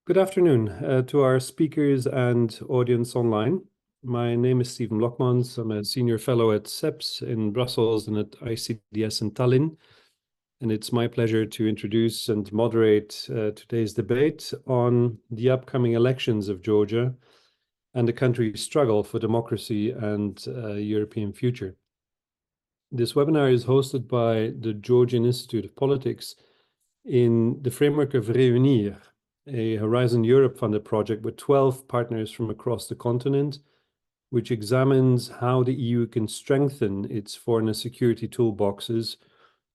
Good afternoon to our speakers and audience online. My name is Steven Lokmans. I'm a senior fellow at CEPS in Brussels and at ICDS in Tallinn. And it's my pleasure to introduce and moderate today's debate on the upcoming elections of Georgia and the country's struggle for democracy and European future. This webinar is hosted by the Georgian Institute of Politics in the framework of REUNIR, a Horizon Europe funded project with 12 partners from across the continent, which examines how the EU can strengthen its foreign and security toolboxes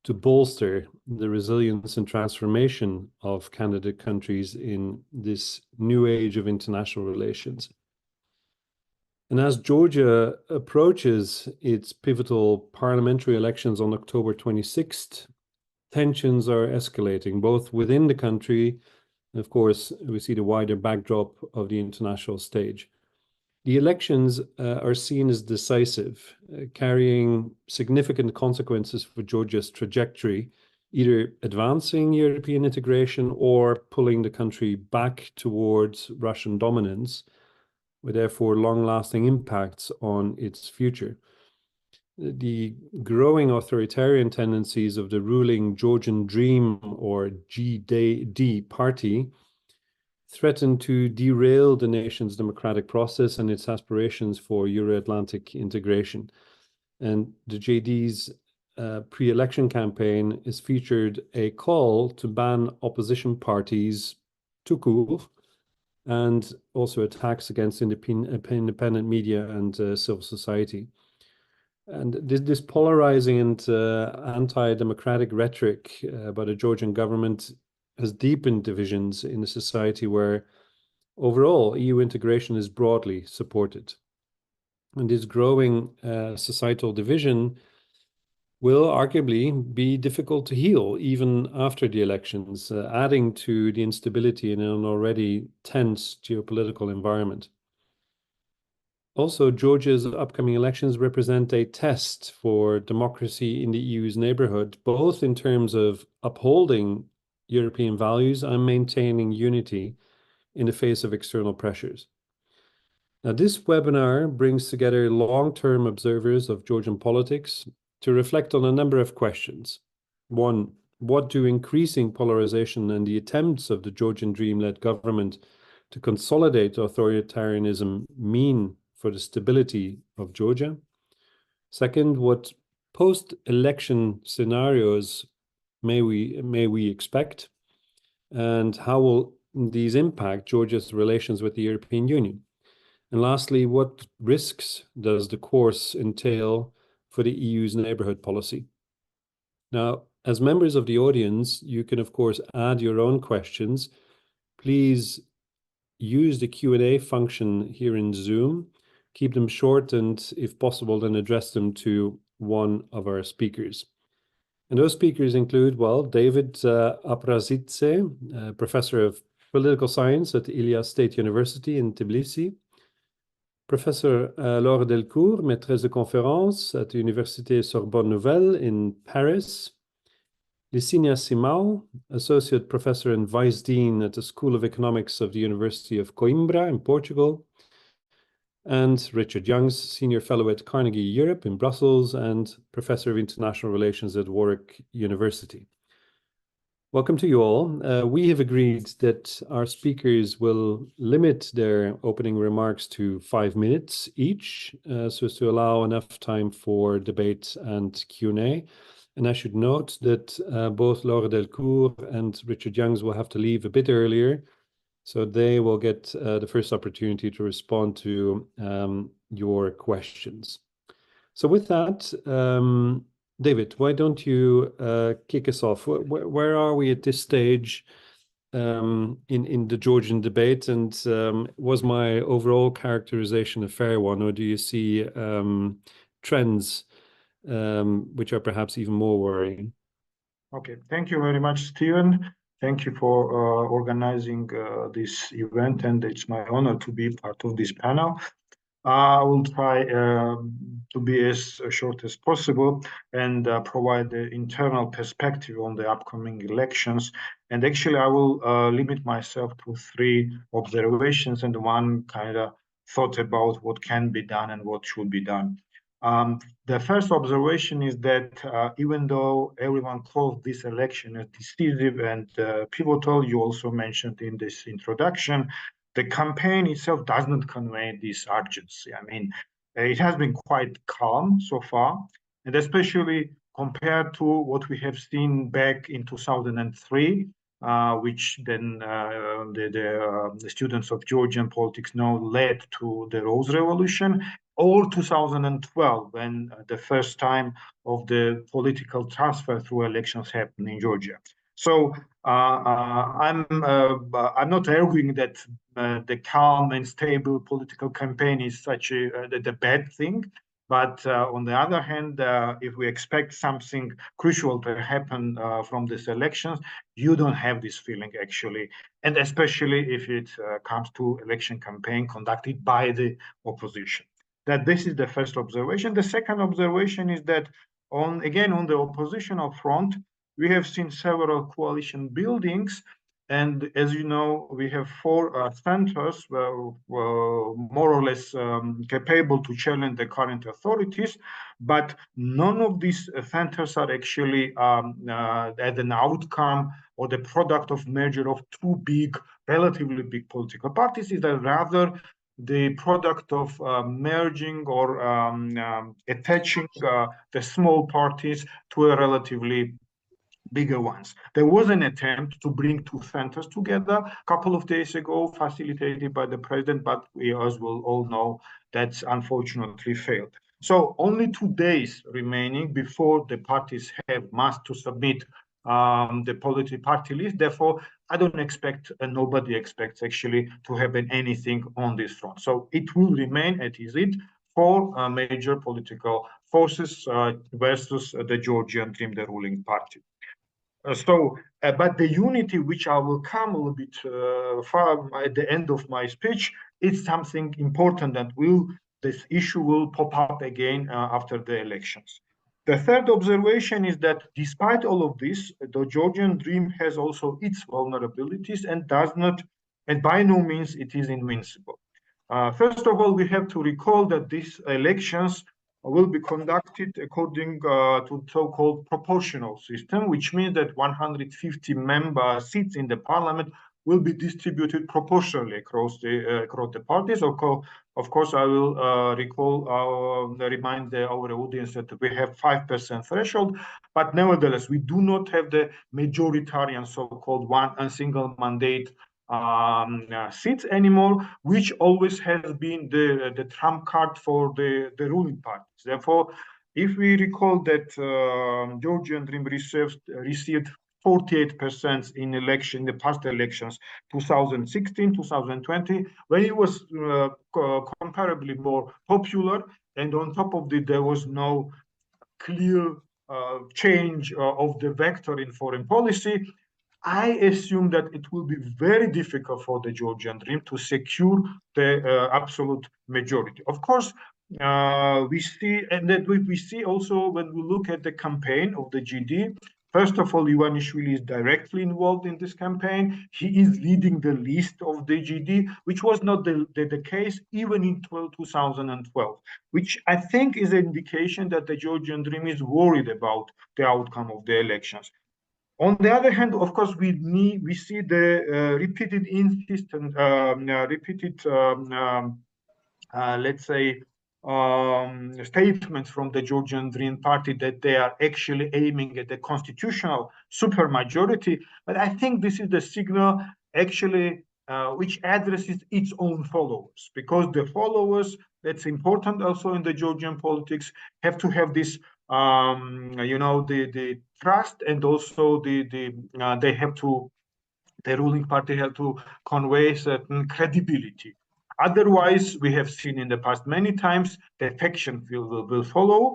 to bolster the resilience and transformation of candidate countries in this new age of international relations. And as Georgia approaches its pivotal parliamentary elections on October 26th, tensions are escalating both within the country. And of course, we see the wider backdrop of the international stage. The elections are seen as decisive, carrying significant consequences for Georgia's trajectory, either advancing European integration or pulling the country back towards Russian dominance, with therefore long-lasting impacts on its future. The growing authoritarian tendencies of the ruling Georgian Dream, or GD party, threaten to derail the nation's democratic process and its aspirations for Euro-Atlantic integration. And the JD's pre-election campaign is featured a call to ban opposition parties tout court, and also attacks against independent media and civil society. And this polarizing and anti-democratic rhetoric by the Georgian government has deepened divisions in a society where overall EU integration is broadly supported. And this growing societal division will arguably be difficult to heal even after the elections, adding to the instability in an already tense geopolitical environment. Also, Georgia's upcoming elections represent a test for democracy in the EU's neighborhood, both in terms of upholding European values and maintaining unity in the face of external pressures. Now, this webinar brings together long-term observers of Georgian politics to reflect on a number of questions. One, what do increasing polarization and the attempts of the Georgian Dream-led government to consolidate authoritarianism mean for the stability of Georgia? Second, what post-election scenarios may we expect? And how will these impact Georgia's relations with the European Union? And lastly, what risks does the course entail for the EU's neighborhood policy? Now, as members of the audience, you can, of course, add your own questions. Please use the Q&A function here in Zoom. Keep them short and, if possible, then address them to one of our speakers. And those speakers include, well, David Aprazidze, Professor of Political Science at Ilia State University in Tbilisi, Professor Laure Delcourt, Maîtresse de Conférence at the Université Sorbonne Nouvelle in Paris, Licinia Simão, Associate Professor and Vice Dean at the School of Economics of the University of Coimbra in Portugal, and Richard Youngs, Senior Fellow at Carnegie Europe in Brussels and Professor of International Relations at Warwick University. Welcome to you all. We have agreed that our speakers will limit their opening remarks to 5 minutes each, so as to allow enough time for debate and Q&A. And I should note that both Laure Delcourt and Richard Youngs will have to leave a bit earlier, so they will get the first opportunity to respond to your questions. So with that, David, why don't you kick us off? Where are we at this stage in the Georgian debate? And was my overall characterization a fair one, or do you see trends which are perhaps even more worrying? Okay, thank you very much, Steven. Thank you for organizing this event, and it's my honor to be part of this panel. I will try to be as short as possible and provide the internal perspective on the upcoming elections. And actually, I will limit myself to three observations and one kind of thought about what can be done and what should be done. The first observation is that even though everyone calls this election as decisive and pivotal, you also mentioned in this introduction, the campaign itself does not convey this urgency. I mean, it has been quite calm so far, and especially compared to what we have seen back in 2003, which then the students of Georgian politics know led to the Rose Revolution, or 2012, when the first time of the political transfer through elections happened in Georgia. So I'm not arguing that the calm and stable political campaign is such the bad thing. But on the other hand, if we expect something crucial to happen from these elections, you don't have this feeling actually, and especially if it comes to election campaign conducted by the opposition. That this is the first observation. The second observation is that on the oppositional front, we have seen several coalition buildings, and as you know, we have four centers more or less capable to challenge the current authorities, but none of these centers are actually as an outcome or the product of merger of two relatively big political parties. Is that rather the product of merging or attaching the small parties to a relatively bigger ones. There was an attempt to bring two centers together a couple of days ago, facilitated by the president, but we as will all know that's unfortunately failed. So only 2 days remaining before the parties must to submit the party list. Therefore, I don't expect, and nobody expects actually, to happen anything on this front. So it will remain as it for major political forces versus the Georgian Dream, the ruling party. But the unity, which I will come a little bit far at the end of my speech, is something important that this issue will pop up again after the elections. The third observation is that despite all of this, the Georgian Dream has also its vulnerabilities and by no means it is invincible. First of all, we have to recall that these elections will be conducted according to so-called proportional system, which means that 150 member seats in the parliament will be distributed proportionally across the parties. Of course, I will remind our audience that we have 5% threshold, but nevertheless, we do not have the majoritarian so-called one and single mandate seats anymore, which always has been the trump card for the ruling parties. Therefore, if we recall that Georgian Dream received 48% in the past elections, 2016, 2020, when it was comparably more popular, and on top of it, there was no clear change of the vector in foreign policy. I assume that it will be very difficult for the Georgian Dream to secure the absolute majority. Of course, we see, and that we see also when we look at the campaign of the GD. First of all, Ivanishvili is directly involved in this campaign. He is leading the list of the GD, which was not the case even in 2012, which I think is an indication that the Georgian Dream is worried about the outcome of the elections. On the other hand, of course, we see the repeated let's say, statements from the Georgian Dream Party that they are actually aiming at the constitutional supermajority. But I think this is the signal actually which addresses its own followers, because the followers, that's important also in the Georgian politics, have to have this the trust, and also the ruling party have to convey certain credibility. Otherwise, we have seen in the past many times, the faction will follow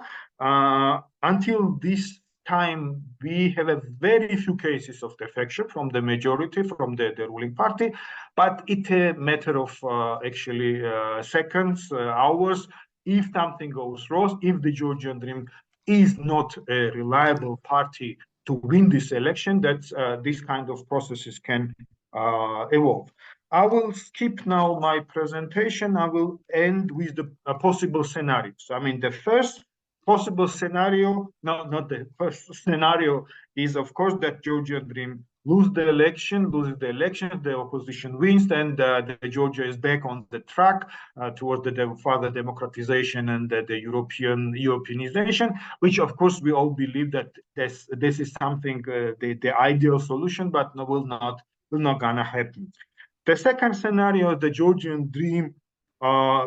until this time, we have a very few cases of defection from the majority, from the ruling party, but it's a matter of actually seconds, hours. If something goes wrong, if the Georgian Dream is not a reliable party to win this election, that these kind of processes can evolve. I will skip now my presentation. I will end with the possible scenarios. I mean, the first possible scenario, no, not the first scenario, is of course that Georgian Dream loses the election, the opposition wins, and the Georgia is back on the track towards the further democratization and the Europeanization, which of course we all believe that this is something the ideal solution, but will not gonna happen. The second scenario, the Georgian Dream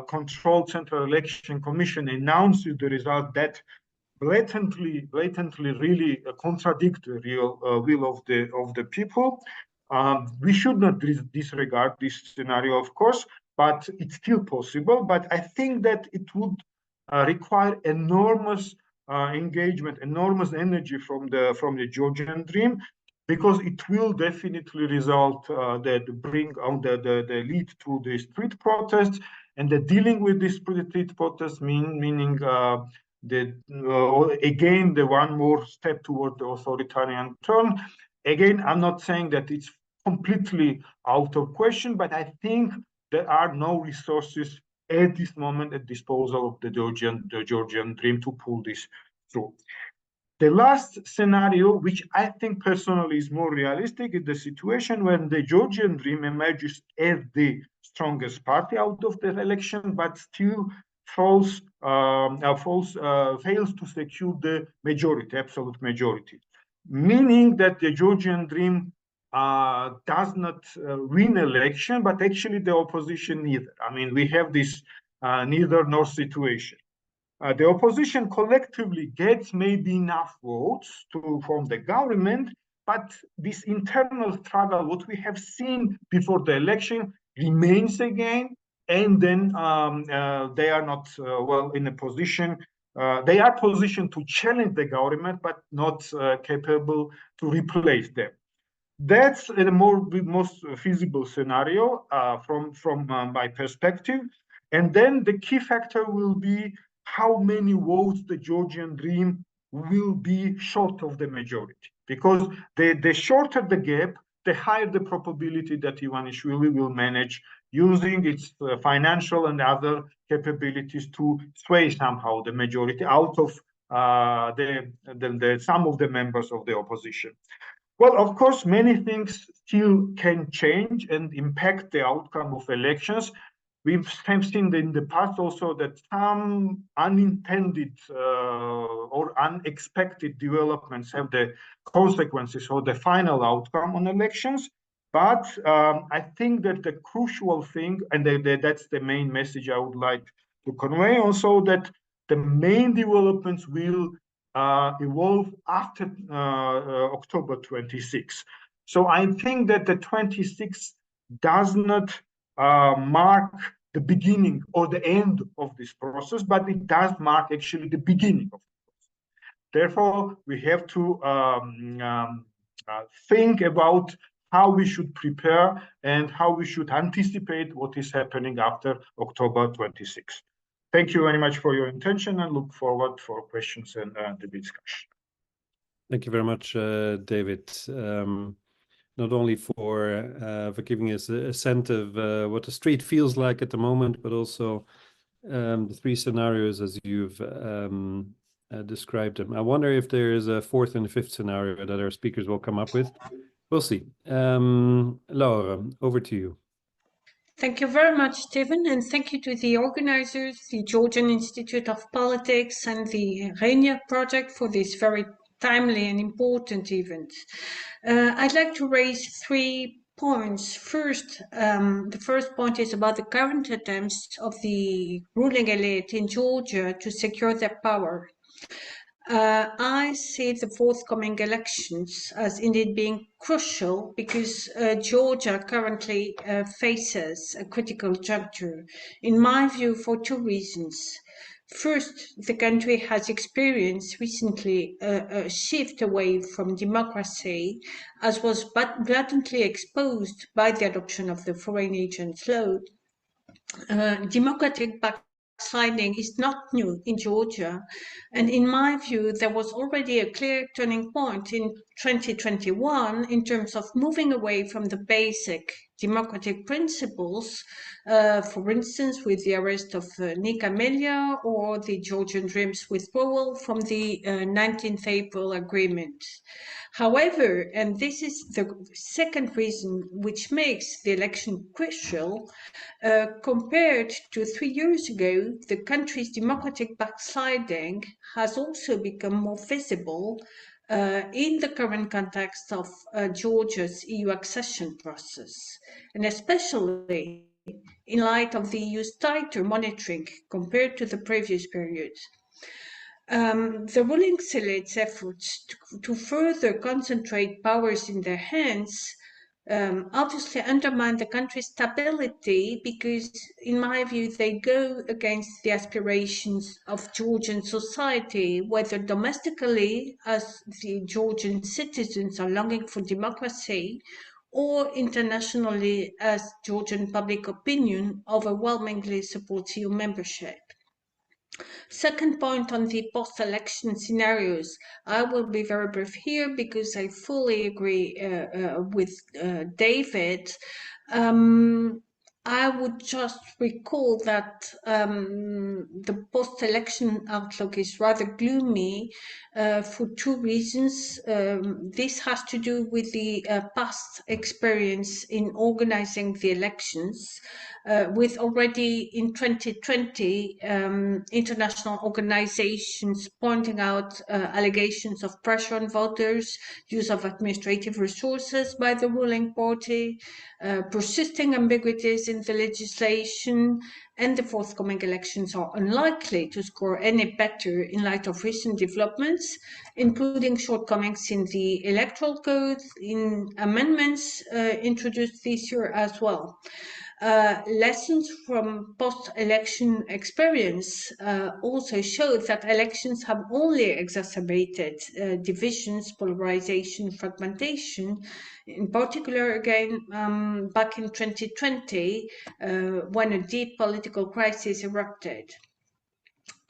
controlled Central Election Commission announces the result that blatantly really contradict the real will of the people. We should not disregard this scenario, of course, but it's still possible. But I think that it would require enormous engagement, enormous energy from the Georgian Dream, because it will definitely result that bring on the lead to the street protests, and the dealing with these street protests meaning again the one more step toward the authoritarian turn. Again, I'm not saying that it's completely out of question, but I think there are no resources at this moment at disposal of the Georgian Dream to pull this through. The last scenario, which I think personally is more realistic, is the situation when the Georgian Dream emerges as the strongest party out of the election, but still fails to secure the majority, absolute majority. Meaning that the Georgian Dream does not win election, but actually the opposition neither. I mean, we have this neither nor situation. The opposition collectively gets maybe enough votes to form the government, but this internal struggle, what we have seen before the election, remains again, and then they are not well in a position. They are positioned to challenge the government, but not capable to replace them. That's a most feasible scenario from my perspective. And then the key factor will be how many votes the Georgian Dream will be short of the majority. Because the shorter the gap, the higher the probability that Ivanishvili will manage using its financial and other capabilities to sway somehow the majority out of some of the members of the opposition. Well, of course, many things still can change and impact the outcome of elections. We've seen in the past also that some unintended or unexpected developments have the consequences or the final outcome on elections. But I think that the crucial thing, and that's the main message I would like to convey also, that the main developments will evolve after October 26. So I think that the 26 does not mark the beginning or the end of this process, but it does mark actually the beginning of the process. Therefore, we have to think about how we should prepare and how we should anticipate what is happening after October 26. Thank you very much for your attention, and look forward for questions and the discussion. Thank you very much, David. Not only for giving us a sense of what the street feels like at the moment, but also the three scenarios as you've described them. I wonder if there is a fourth and a fifth scenario that our speakers will come up with. We'll see. Laura, over to you. Thank you very much, Stephen, and thank you to the organizers, the Georgian Institute of Politics and the REUNIR project for this very timely and important event. I'd like to raise 3 points. First, the first point is about the current attempts of the ruling elite in Georgia to secure their power. I see the forthcoming elections as indeed being crucial because Georgia currently faces a critical juncture, in my view, for 2 reasons. First, the country has experienced recently a shift away from democracy, as was blatantly exposed by the adoption of the Foreign Agents Law. Democratic backsliding is not new in Georgia, and in my view, there was already a clear turning point in 2021 in terms of moving away from the basic democratic principles, for instance, with the arrest of Nika Melia or the Georgian Dream's withdrawal from the 19th April agreement. However, and this is the second reason which makes the election crucial, compared to 3 years ago, the country's democratic backsliding has also become more visible in the current context of Georgia's EU accession process, and especially in light of the EU's tighter monitoring compared to the previous period. The ruling Senate's efforts to further concentrate powers in their hands obviously undermine the country's stability because, in my view, they go against the aspirations of Georgian society, whether domestically, as the Georgian citizens are longing for democracy, or internationally, as Georgian public opinion overwhelmingly supports EU membership. Second point on the post-election scenarios, I will be very brief here because I fully agree with David. I would just recall that the post-election outlook is rather gloomy for two reasons. This has to do with the past experience in organizing the elections, with already in 2020 international organizations pointing out allegations of pressure on voters, use of administrative resources by the ruling party, persisting ambiguities in the legislation, and the forthcoming elections are unlikely to score any better in light of recent developments, including shortcomings in the electoral code, in amendments introduced this year as well. Lessons from post-election experience also showed that elections have only exacerbated divisions, polarization, fragmentation, in particular, again, back in 2020, when a deep political crisis erupted.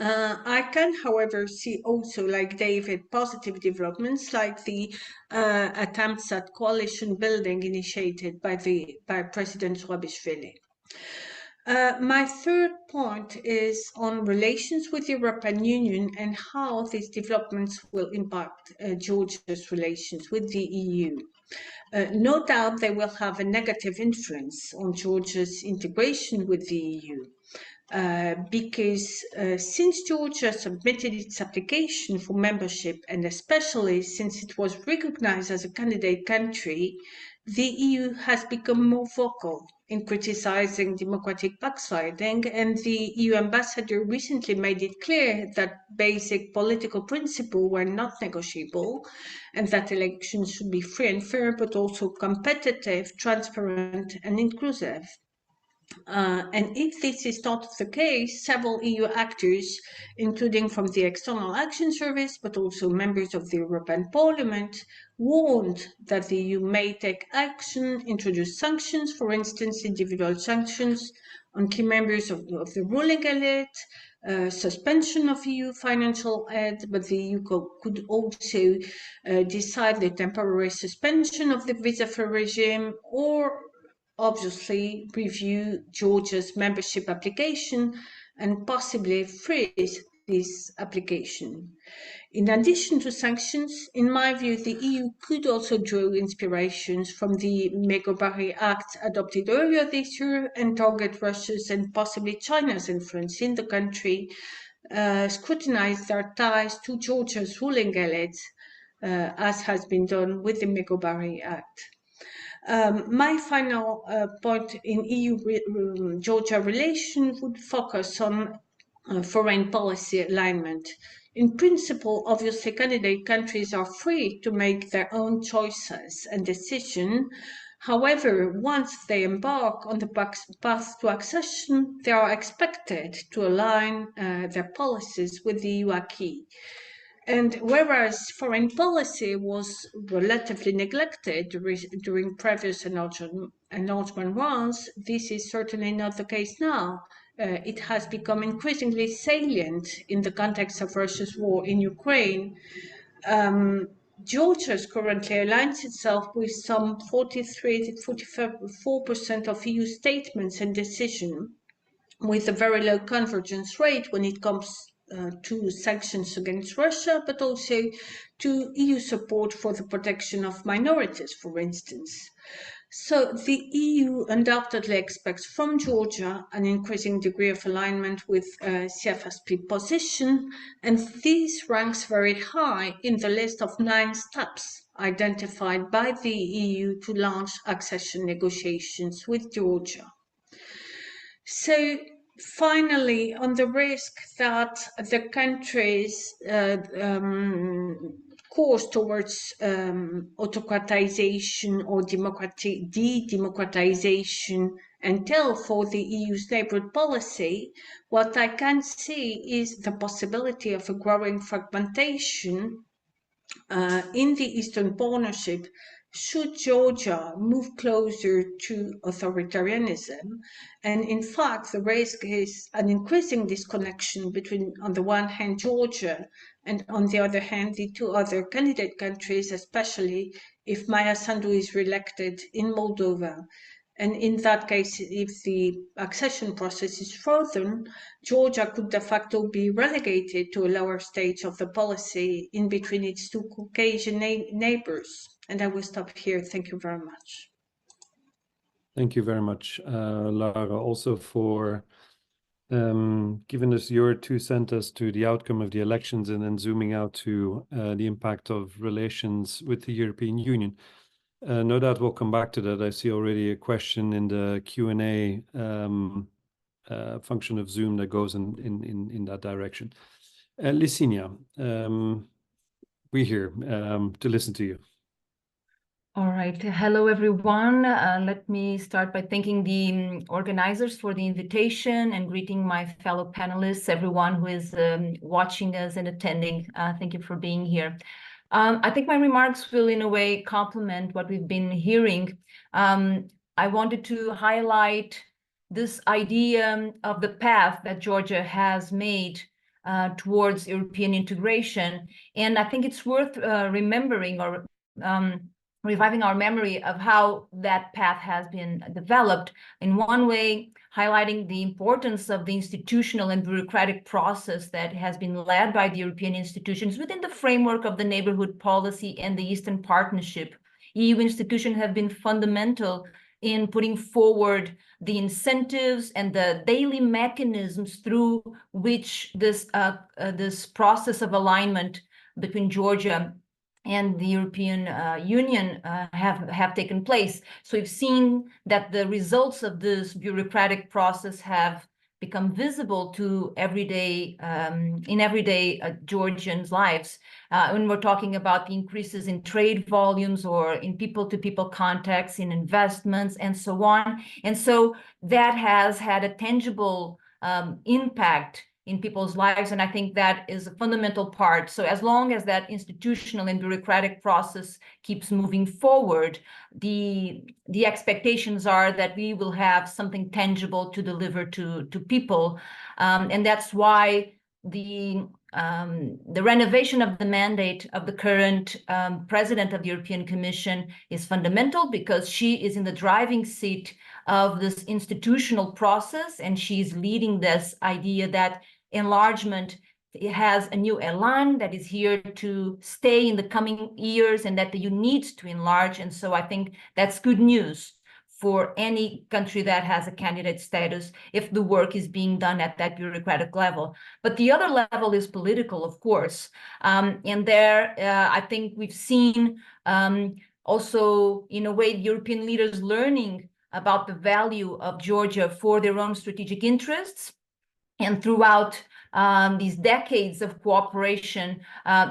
I can, however, see also, like David, positive developments like the attempts at coalition building initiated by President Zurabishvili. My third point is on relations with the European Union and how these developments will impact Georgia's relations with the EU. No doubt they will have a negative influence on Georgia's integration with the EU. Because since Georgia submitted its application for membership, and especially since it was recognized as a candidate country, the EU has become more vocal in criticizing democratic backsliding, and the EU ambassador recently made it clear that basic political principles were not negotiable, and that elections should be free and fair, but also competitive, transparent, and inclusive. And if this is not the case, several EU actors, including from the External Action Service, but also members of the European Parliament, warned that the EU may take action, introduce sanctions, for instance, individual sanctions on key members of the ruling elite, suspension of EU financial aid, but the EU could also decide the temporary suspension of the visa-free regime, or obviously review Georgia's membership application and possibly freeze this application. In addition to sanctions, in my view, the EU could also draw inspirations from the Megobari Act adopted earlier this year and target Russia's and possibly China's influence in the country, scrutinize their ties to Georgia's ruling elite, as has been done with the Megobari Act. My final point in EU-Georgia relations would focus on foreign policy alignment. In principle, obviously, candidate countries are free to make their own choices and decisions, However, once they embark on the path to accession, they are expected to align their policies with the EU acquis. And whereas foreign policy was relatively neglected during previous enlargement rounds, this is certainly not the case now. It has become increasingly salient in the context of Russia's war in Ukraine. Georgia currently aligns itself with some 44% of EU statements and decisions, with a very low convergence rate when it comes to sanctions against Russia, but also to EU support for the protection of minorities, for instance. So the EU undoubtedly expects from Georgia an increasing degree of alignment with CFSP position, and this ranks very high in the list of 9 steps identified by the EU to launch accession negotiations with Georgia. So finally, on the risk that the country's course towards autocratization or de-democratization entail for the EU's neighbourhood policy, what I can see is the possibility of a growing fragmentation in the Eastern Partnership should Georgia move closer to authoritarianism. And in fact, the risk is an increasing disconnection between, on the one hand, Georgia, and on the other hand, the 2 other candidate countries, especially if Maia Sandu is re-elected in Moldova. And in that case, if the accession process is frozen, Georgia could de facto be relegated to a lower stage of the policy in between its 2 Caucasian neighbors. And I will stop here. Thank you very much. Thank you very much, Lara, also for giving us your 2 cents as to the outcome of the elections and then zooming out to the impact of relations with the European Union. No doubt we'll come back to that. I see already a question in the Q&A function of Zoom that goes in that direction. Licinia, we're here to listen to you. All right. Hello, everyone. Let me start by thanking the organizers for the invitation and greeting my fellow panelists, everyone who is watching us and attending. Thank you for being here. I think my remarks will, in a way, complement what we've been hearing. I wanted to highlight this idea of the path that Georgia has made towards European integration. And I think it's worth remembering or reviving our memory of how that path has been developed. In one way, highlighting the importance of the institutional and bureaucratic process that has been led by the European institutions within the framework of the neighborhood policy and the Eastern Partnership. EU institutions have been fundamental in putting forward the incentives and the daily mechanisms through which this process of alignment between Georgia and the European Union have taken place. So we've seen that the results of this bureaucratic process have become visible to everyday Georgians' lives. When we're talking about the increases in trade volumes or in people-to-people contacts, in investments, and so on. And so that has had a tangible impact in people's lives, and I think that is a fundamental part. So as long as that institutional and bureaucratic process keeps moving forward, the expectations are that we will have something tangible to deliver to people, and that's why the renovation of the mandate of the current president of the European Commission is fundamental, because she is in the driving seat of this institutional process, and she's leading this idea that enlargement has a new elan that is here to stay in the coming years, and that the EU needs to enlarge. And so I think that's good news for any country that has a candidate status if the work is being done at that bureaucratic level. But the other level is political, of course. And there, I think we've seen also, in a way, European leaders learning about the value of Georgia for their own strategic interests. And throughout these decades of cooperation,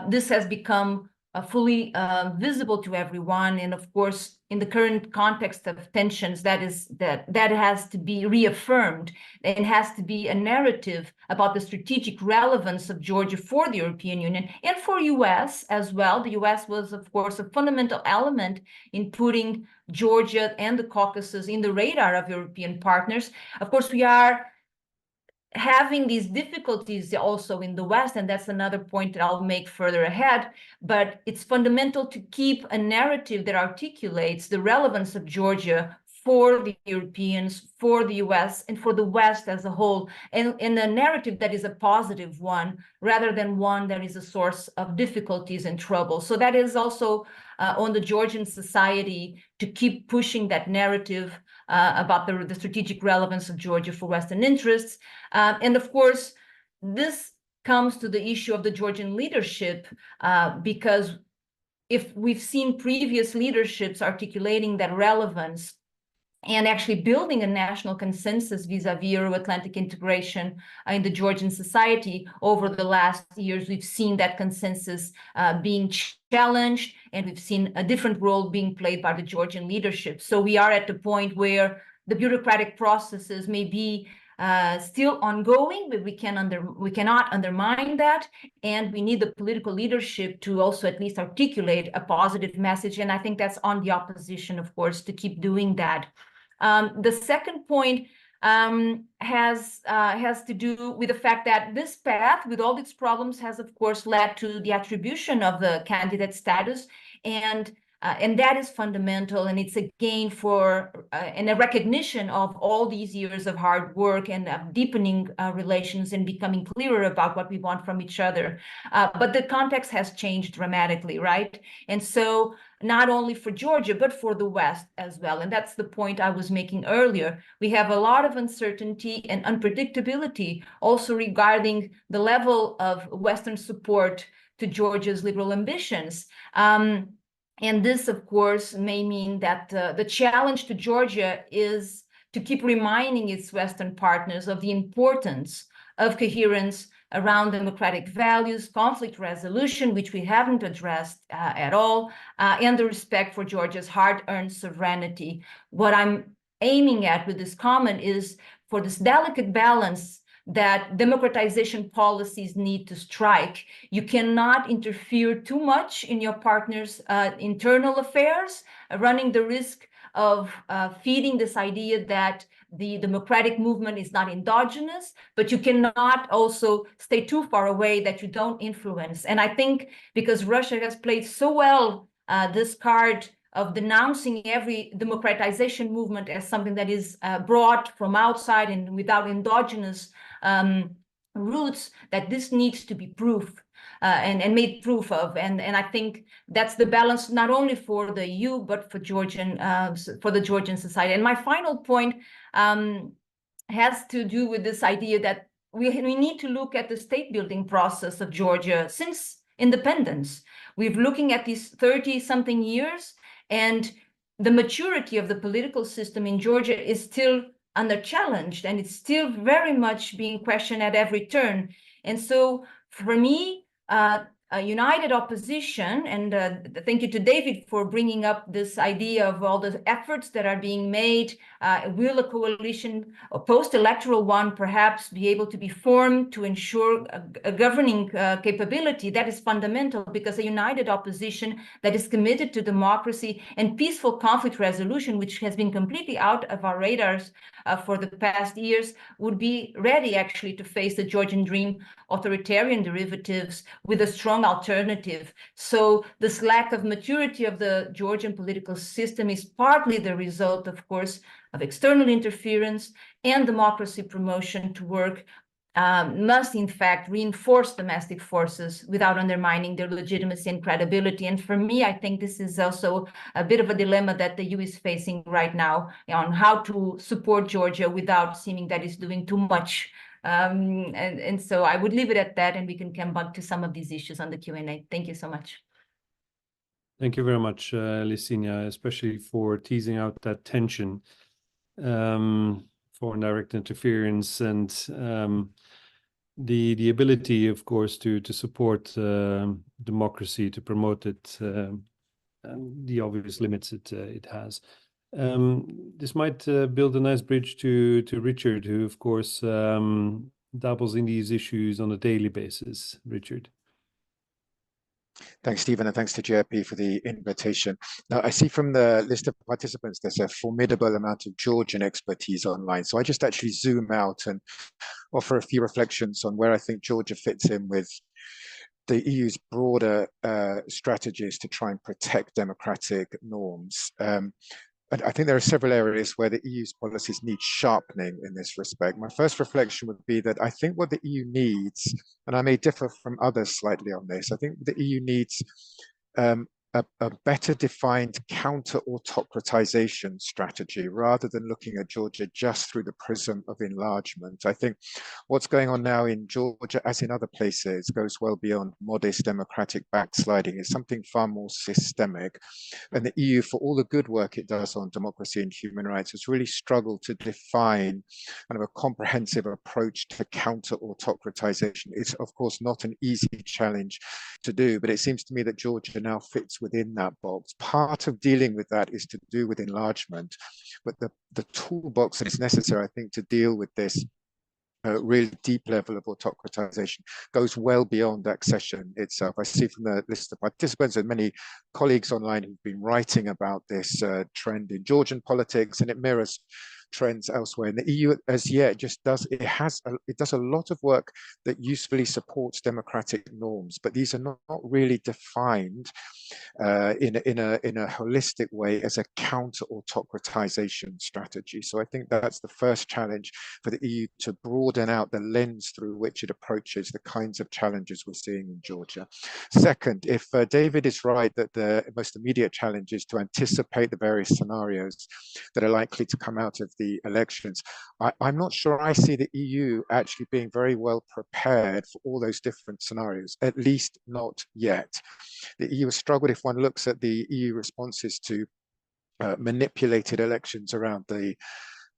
this has become fully visible to everyone. And of course, in the current context of tensions, that has to be reaffirmed and has to be a narrative about the strategic relevance of Georgia for the European Union and for US as well. The US was, of course, a fundamental element in putting Georgia and the Caucasus in the radar of European partners. Of course, we are having these difficulties also in the West, and that's another point that I'll make further ahead, but it's fundamental to keep a narrative that articulates the relevance of Georgia for the Europeans, for the US, and for the West as a whole, and a narrative that is a positive one, rather than one that is a source of difficulties and trouble. So that is also on the Georgian society to keep pushing that narrative about the strategic relevance of Georgia for Western interests. And of course, this comes to the issue of the Georgian leadership, because if we've seen previous leaderships articulating that relevance and actually building a national consensus vis-a-vis Euro-Atlantic integration in the Georgian society, over the last years, we've seen that consensus being challenged, and we've seen a different role being played by the Georgian leadership. So we are at the point where the bureaucratic processes may be still ongoing, but we cannot undermine that, and we need the political leadership to also at least articulate a positive message. And I think that's on the opposition, of course, to keep doing that. The second point has to do with the fact that this path, with all its problems, has of course led to the attribution of the candidate status, and that is fundamental, and it's a gain for and a recognition of all these years of hard work and deepening relations and becoming clearer about what we want from each other. But the context has changed dramatically, right? And so not only for Georgia, but for the West as well. And that's the point I was making earlier. We have a lot of uncertainty and unpredictability also regarding the level of Western support to Georgia's liberal ambitions. And this, of course, may mean that the challenge to Georgia is to keep reminding its Western partners of the importance of coherence around democratic values, conflict resolution, which we haven't addressed at all, and the respect for Georgia's hard-earned sovereignty. What I'm aiming at with this comment is for this delicate balance that democratization policies need to strike. You cannot interfere too much in your partner's internal affairs, running the risk of feeding this idea that the democratic movement is not endogenous, but you cannot also stay too far away that you don't influence. And I think because Russia has played so well this card of denouncing every democratization movement as something that is brought from outside and without endogenous roots, that this needs to be proof and made proof of. And I think that's the balance not only for the EU, but for the Georgian society. And my final point has to do with this idea that we need to look at the state building process of Georgia since independence. We're looking at these 30-something years, and the maturity of the political system in Georgia is still under challenged, and it's still very much being questioned at every turn. And so for me, a united opposition, and thank you to David for bringing up this idea of all the efforts that are being made. Will a coalition, a post-electoral one, perhaps be able to be formed to ensure a governing capability? That is fundamental, because a united opposition that is committed to democracy and peaceful conflict resolution, which has been completely out of our radars for the past years, would be ready actually to face the Georgian Dream authoritarian derivatives with a strong alternative. So this lack of maturity of the Georgian political system is partly the result, of course, of external interference, and democracy promotion to work must in fact reinforce domestic forces without undermining their legitimacy and credibility. And for me, I think this is also a bit of a dilemma that the EU is facing right now on how to support Georgia without seeming that it's doing too much. And so I would leave it at that, and we can come back to some of these issues on the Q&A. Thank you so much. Thank you very much, Licinia, especially for teasing out that tension, foreign direct interference, and the ability, of course, to support democracy, to promote it the obvious limits it has. This might build a nice bridge to Richard, who of course dabbles in these issues on a daily basis. Richard. Thanks, Stephen, and thanks to JRP for the invitation. Now, I see from the list of participants, there's a formidable amount of Georgian expertise online. So I just actually zoom out and offer a few reflections on where I think Georgia fits in with the EU's broader strategies to try and protect democratic norms. I think there are several areas where the EU's policies need sharpening in this respect. My first reflection would be that I think what the EU needs, and I may differ from others slightly on this, I think the EU needs a better defined counter-autocratization strategy rather than looking at Georgia just through the prism of enlargement. I think what's going on now in Georgia, as in other places, goes well beyond modest democratic backsliding. It's something far more systemic. And the EU, for all the good work it does on democracy and human rights, has really struggled to define kind of a comprehensive approach to counter-autocratization. It's, of course, not an easy challenge to do, but it seems to me that Georgia now fits within that box. Part of dealing with that is to do with enlargement, but the toolbox that is necessary, I think, to deal with this really deep level of autocratization goes well beyond accession itself. I see from the list of participants and many colleagues online who've been writing about this trend in Georgian politics, and it mirrors trends elsewhere. And the EU, as yet, just does it does a lot of work that usefully supports democratic norms, but these are not really defined in a holistic way as a counter-autocratization strategy. So I think that's the first challenge for the EU, to broaden out the lens through which it approaches the kinds of challenges we're seeing in Georgia. Second, if David is right that the most immediate challenge is to anticipate the various scenarios that are likely to come out of the elections, I'm not sure I see the EU actually being very well prepared for all those different scenarios, at least not yet. The EU has struggled, if one looks at the EU responses to manipulated elections around the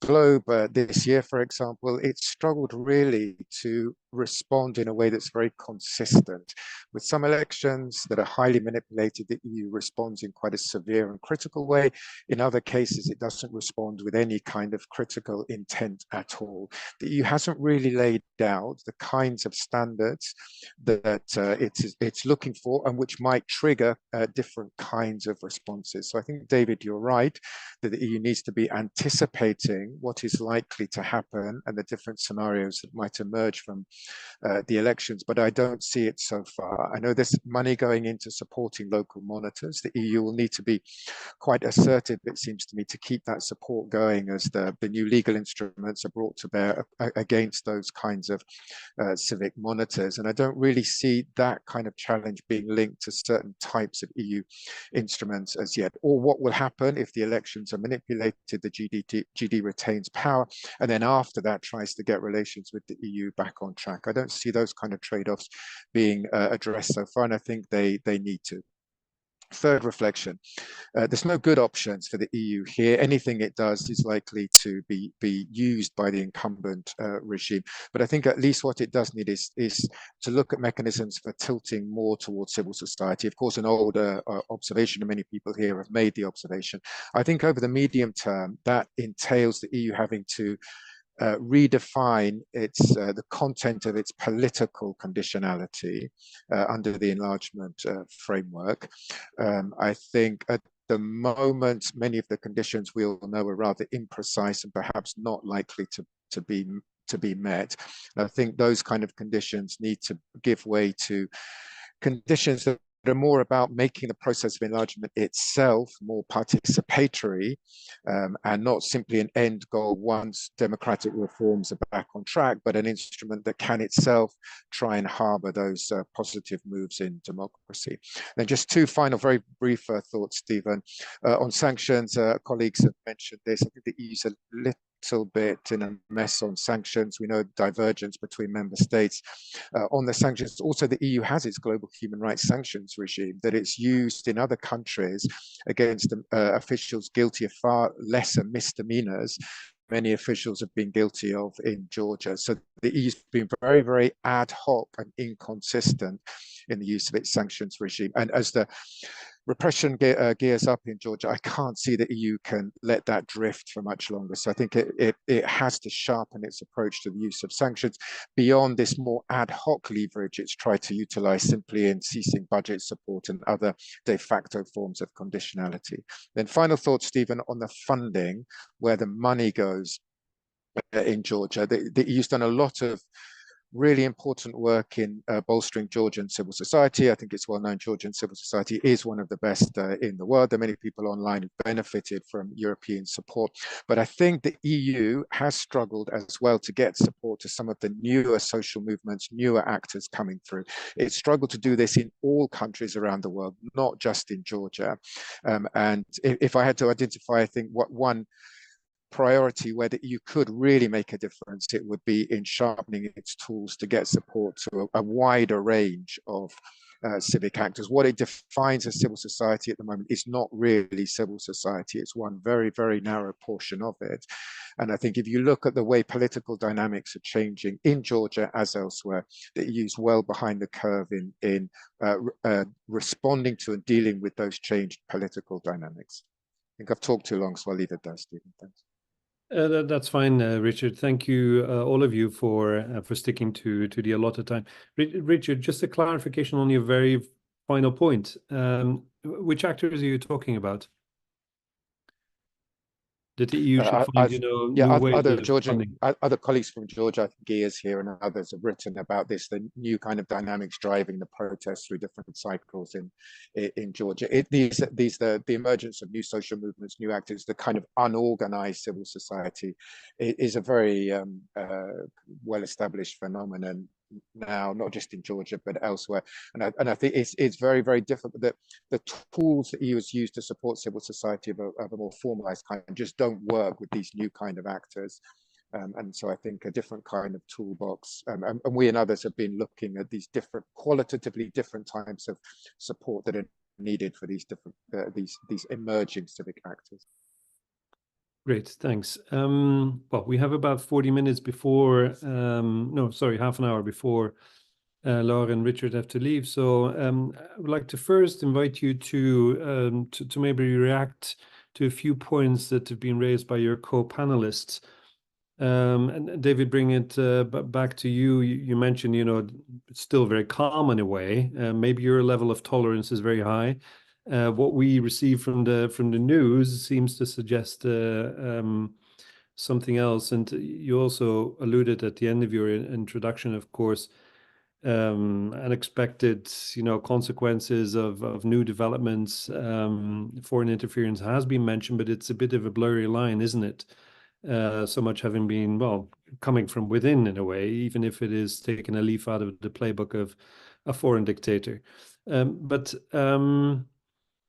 globe this year, for example, it struggled really to respond in a way that's very consistent. With some elections that are highly manipulated, the EU responds in quite a severe and critical way. In other cases, it doesn't respond with any kind of critical intent at all. The EU hasn't really laid out the kinds of standards that it's looking for and which might trigger different kinds of responses. So I think, David, you're right that the EU needs to be anticipating what is likely to happen and the different scenarios that might emerge from the elections, but I don't see it so far. I know there's money going into supporting local monitors. The EU will need to be quite assertive, it seems to me, to keep that support going as the new legal instruments are brought to bear against those kinds of civic monitors. And I don't really see that kind of challenge being linked to certain types of EU instruments as yet. Or what will happen if the elections are manipulated, the GD retains power, and then after that tries to get relations with the EU back on track. I don't see those kind of trade-offs being addressed so far, and I think they need to. Third reflection, there's no good options for the EU here. Anything it does is likely to be used by the incumbent regime. But I think at least what it does need is to look at mechanisms for tilting more towards civil society. Of course, an older observation, and many people here have made the observation. I think over the medium term, that entails the EU having to redefine the content of its political conditionality under the enlargement framework. I think at the moment, many of the conditions we all know are rather imprecise and perhaps not likely to be met. And I think those kind of conditions need to give way to conditions that are more about making the process of enlargement itself more participatory and not simply an end goal once democratic reforms are back on track, but an instrument that can itself try and harbor those positive moves in democracy. And just two final very brief thoughts, Stephen. On sanctions, colleagues have mentioned this. I think the EU's a little bit in a mess on sanctions. We know divergence between member states on the sanctions. Also, the EU has its global human rights sanctions regime that it's used in other countries against officials guilty of far lesser misdemeanors many officials have been guilty of in Georgia. So the EU's been very, very ad hoc and inconsistent in the use of its sanctions regime. And as the repression gears up in Georgia, I can't see the EU can let that drift for much longer. So I think it has to sharpen its approach to the use of sanctions beyond this more ad hoc leverage it's tried to utilize simply in ceasing budget support and other de facto forms of conditionality. Then final thought, Stephen, on the funding, where the money goes in Georgia. The EU's done a lot of really important work in bolstering Georgian civil society. I think it's well known Georgian civil society is one of the best in the world. There are many people online who benefited from European support. But I think the EU has struggled as well to get support to some of the newer social movements, newer actors coming through. It struggled to do this in all countries around the world, not just in Georgia. And if I had to identify, I think what one priority where the EU could really make a difference, it would be in sharpening its tools to get support to a wider range of civic actors. What it defines as civil society at the moment is not really civil society. It's one very, very narrow portion of it. And I think if you look at the way political dynamics are changing in Georgia as elsewhere, the EU is well behind the curve in responding to and dealing with those changed political dynamics. I think I've talked too long, so I'll leave it there, Stephen. Thanks. That's fine, Richard. Thank you, all of you, for sticking to the allotted time. Richard, just a clarification on your very final point. Which actors are you talking about? That the EU should find, new ways of funding. Other colleagues from Georgia, I think Gears here and others have written about this, the new kind of dynamics driving the protests through different cycles in Georgia. The emergence of new social movements, new actors, the kind of unorganized civil society is a very well-established phenomenon now, not just in Georgia but elsewhere, and I think it's very, very difficult that the tools that EU has used to support civil society of a more formalized kind just don't work with these new kind of actors, and so I think a different kind of toolbox, and we and others have been looking at these different, qualitatively different types of support that are needed for these different these emerging civic actors. Great, thanks. Well, we have about 40 minutes before, half an hour before Laura and Richard have to leave. So I would like to first invite you to maybe react to a few points that have been raised by your co-panelists. And David, bring it back to you. You mentioned, it's still very calm in a way. Maybe your level of tolerance is very high. What we receive from the news seems to suggest something else. And you also alluded at the end of your introduction, of course, unexpected, consequences of new developments. Foreign interference has been mentioned, but it's a bit of a blurry line, isn't it? So much having been, coming from within in a way, even if it is taking a leaf out of the playbook of a foreign dictator. But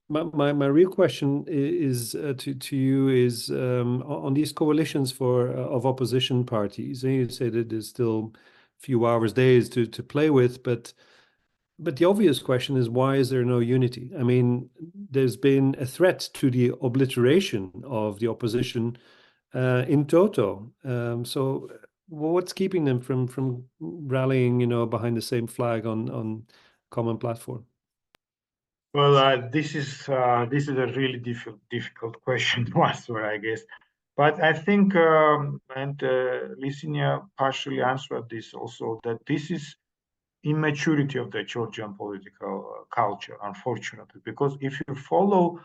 my real question is to you is on these coalitions of opposition parties. And you say that there's still a few hours, days to play with, but the obvious question is, why is there no unity? I mean, there's been a threat to the obliteration of the opposition in toto. So what's keeping them from rallying, behind the same flag on common platform? Well, this is a really difficult question to answer, I guess. But I think, and Lisinia partially answered this also, that this is immaturity of the Georgian political culture, unfortunately, because if you follow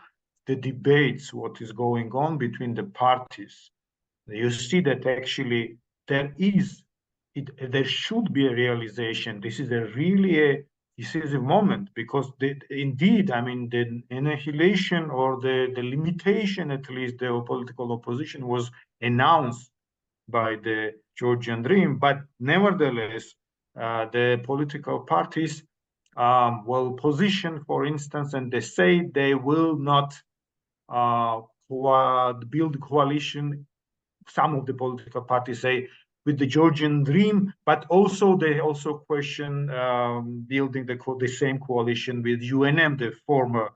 the debates, what is going on between the parties, you see that actually there should be a realization. This is really a decisive moment, because indeed, I mean, the annihilation or the limitation, at least, the political opposition was announced by the Georgian Dream, but nevertheless, the political parties will position, for instance, and they say they will not build coalition. Some of the political parties say with the Georgian Dream, but also they also question building the same coalition with UNM, the former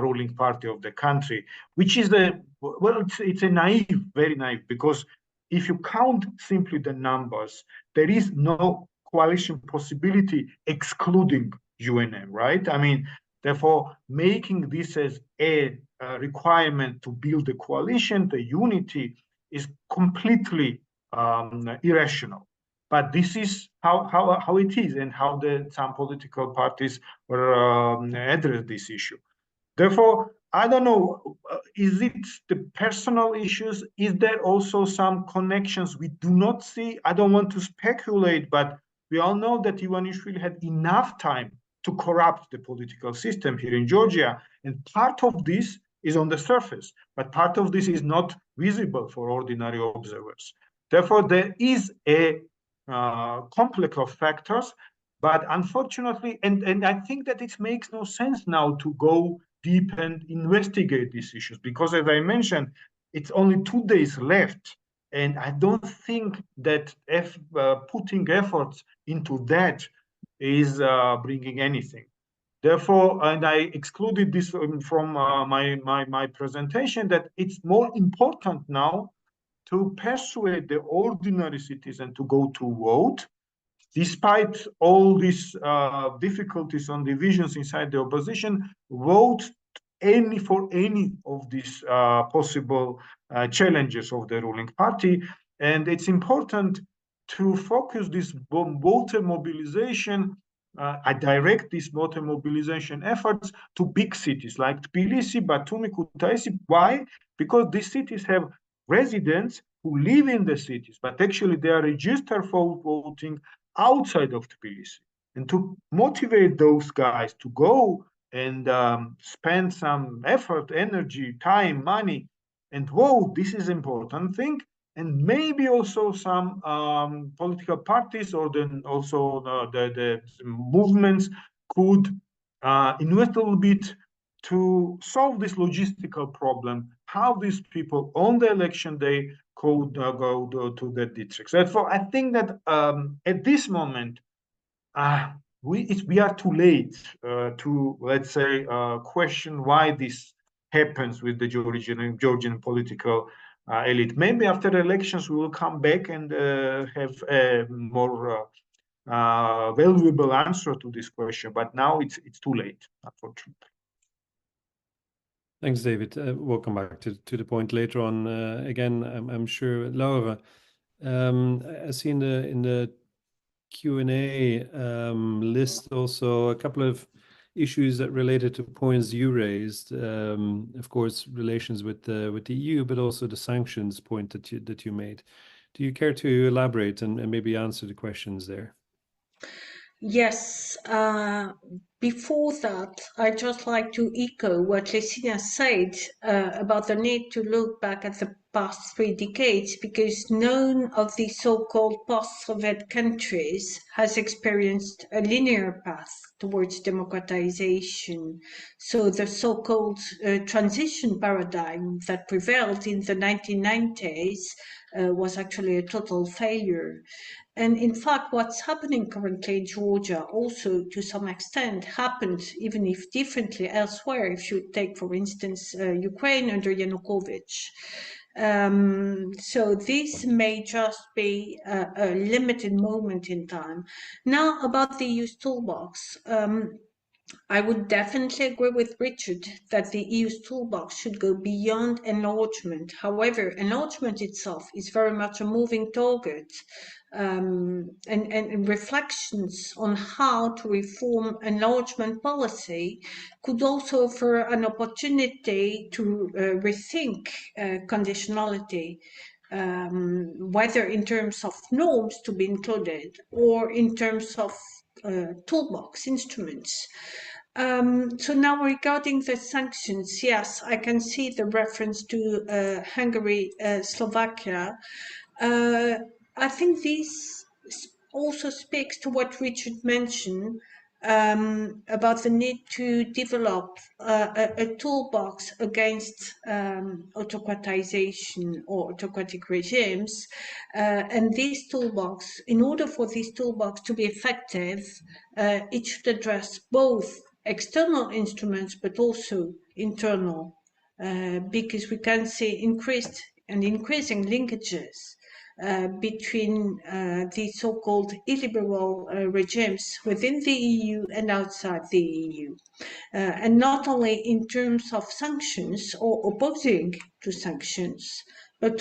ruling party of the country, which is it's a naive, very naive, because if you count simply the numbers, there is no coalition possibility excluding UNM, right? I mean, Therefore, making this as a requirement to build a coalition, the unity, is completely irrational. But this is how it is, and how some political parties address this issue. Therefore, I don't know, is it the personal issues? Is there also some connections we do not see? I don't want to speculate, but we all know that Ivanishvili had enough time to corrupt the political system here in Georgia. And part of this is on the surface, but part of this is not visible for ordinary observers. Therefore, there is a complex of factors, but unfortunately, and I think that it makes no sense now to go deep and investigate these issues, because as I mentioned, it's only 2 days left, and I don't think that putting efforts into that is bringing anything. Therefore, and I excluded this from my presentation, that it's more important now to persuade the ordinary citizen to go to vote, despite all these difficulties and divisions inside the opposition, vote for any of these possible challenges of the ruling party. And it's important to focus this voter mobilization, I direct these voter mobilization efforts to big cities like Tbilisi, Batumi, Kutaisi. Why? Because these cities have residents who live in the cities, but actually they are registered for voting outside of Tbilisi. And to motivate those guys to go and spend some effort, energy, time, money, and vote, this is important thing. And maybe also some political parties, or then also the movements could invest a little bit to solve this logistical problem, how these people on the election day could go to the districts. Therefore, I think that at this moment, we are too late to, let's say, question why this happens with the Georgian political elite. Maybe after the elections we will come back and have a more valuable answer to this question. But now it's too late, unfortunately. Thanks, David. We'll come back to the point later on. Again, I'm sure, Laura, I see in the Q&A list also a couple of issues that related to points you raised. Of course, relations with the EU, but also the sanctions point that you made. Do you care to elaborate and maybe answer the questions there? Yes. Before that, I'd just like to echo what Lesinia said about the need to look back at the past 3 decades, because none of the so-called post-Soviet countries has experienced a linear path towards democratization. So the so-called transition paradigm that prevailed in the 1990s was actually a total failure. And in fact, what's happening currently in Georgia also to some extent happened, even if differently elsewhere. If you take, for instance, Ukraine under Yanukovych. So this may just be a limited moment in time. Now, about the EU's toolbox. I would definitely agree with Richard that the EU's toolbox should go beyond enlargement. However, enlargement itself is very much a moving target, and reflections on how to reform enlargement policy could also offer an opportunity to rethink conditionality, whether in terms of norms to be included or in terms of toolbox instruments. So now regarding the sanctions, yes, I can see the reference to Hungary, Slovakia. I think this also speaks to what Richard mentioned about the need to develop a toolbox against autocratization or autocratic regimes. And this toolbox, in order for this toolbox to be effective, it should address both external instruments but also internal, because we can see increasing linkages between the so-called illiberal regimes within the EU and outside the EU. And not only in terms of sanctions or opposing to sanctions, but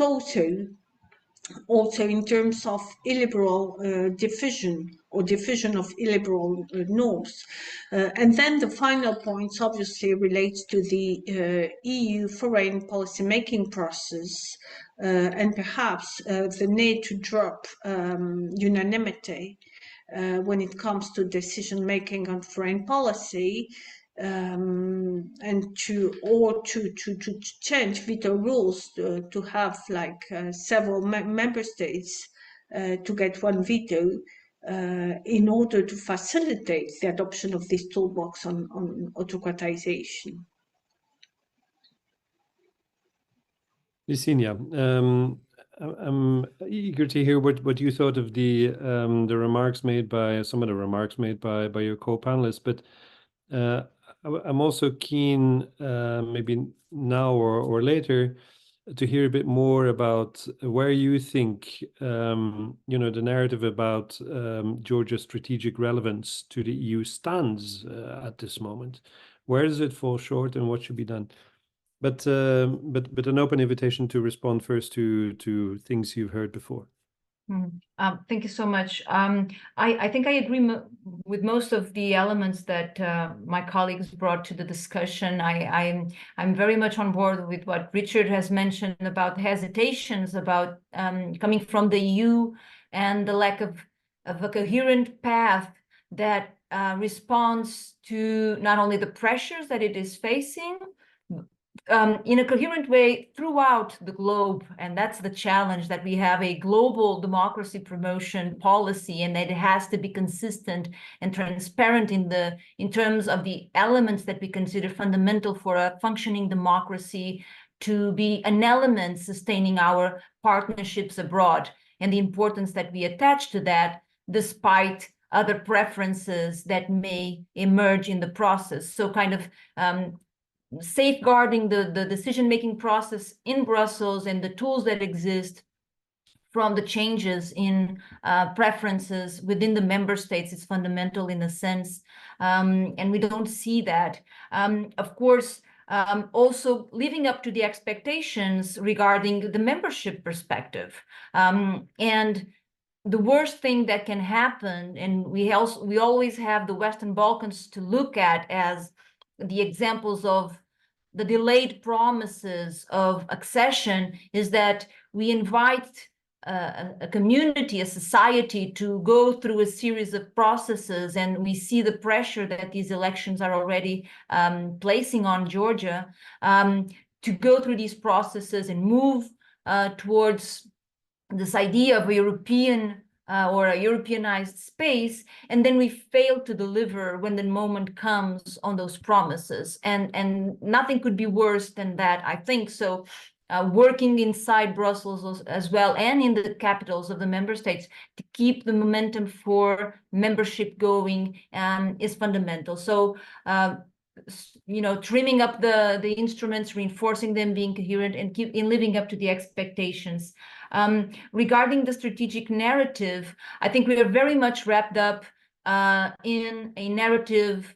also in terms of illiberal division or division of illiberal norms. And then the final point obviously relates to the EU foreign policy making process and perhaps the need to drop unanimity when it comes to decision making on foreign policy, and to change veto rules to have like several member states to get one veto in order to facilitate the adoption of this toolbox on autocratization. Yesenia, I'm eager to hear what you thought of the remarks made by some of the remarks made by your co-panelists, but I'm also keen, maybe now or later, to hear a bit more about where you think the narrative about Georgia's strategic relevance to the EU stands at this moment. Where does it fall short, and what should be done? But an open invitation to respond first to things you've heard before. Thank you so much. I think I agree with most of the elements that my colleagues brought to the discussion. I'm very much on board with what Richard has mentioned about hesitations about coming from the EU and the lack of a coherent path that responds to not only the pressures that it is facing, in a coherent way throughout the globe. And that's the challenge, that we have a global democracy promotion policy, and that it has to be consistent and transparent in terms of the elements that we consider fundamental for a functioning democracy to be an element sustaining our partnerships abroad, and the importance that we attach to that despite other preferences that may emerge in the process. So kind of safeguarding the decision-making process in Brussels and the tools that exist from the changes in preferences within the member states is fundamental in a sense, and we don't see that. Of course, also living up to the expectations regarding the membership perspective. And the worst thing that can happen, and we always have the Western Balkans to look at as the examples of the delayed promises of accession, is that we invite a community, a society to go through a series of processes, and we see the pressure that these elections are already placing on Georgia to go through these processes and move towards this idea of a European or a Europeanized space, and then we fail to deliver when the moment comes on those promises. And nothing could be worse than that, I think. So working inside Brussels as well, and in the capitals of the member states, to keep the momentum for membership going is fundamental. So trimming up the instruments, reinforcing them, being coherent, and living up to the expectations. Regarding the strategic narrative, I think we are very much wrapped up in a narrative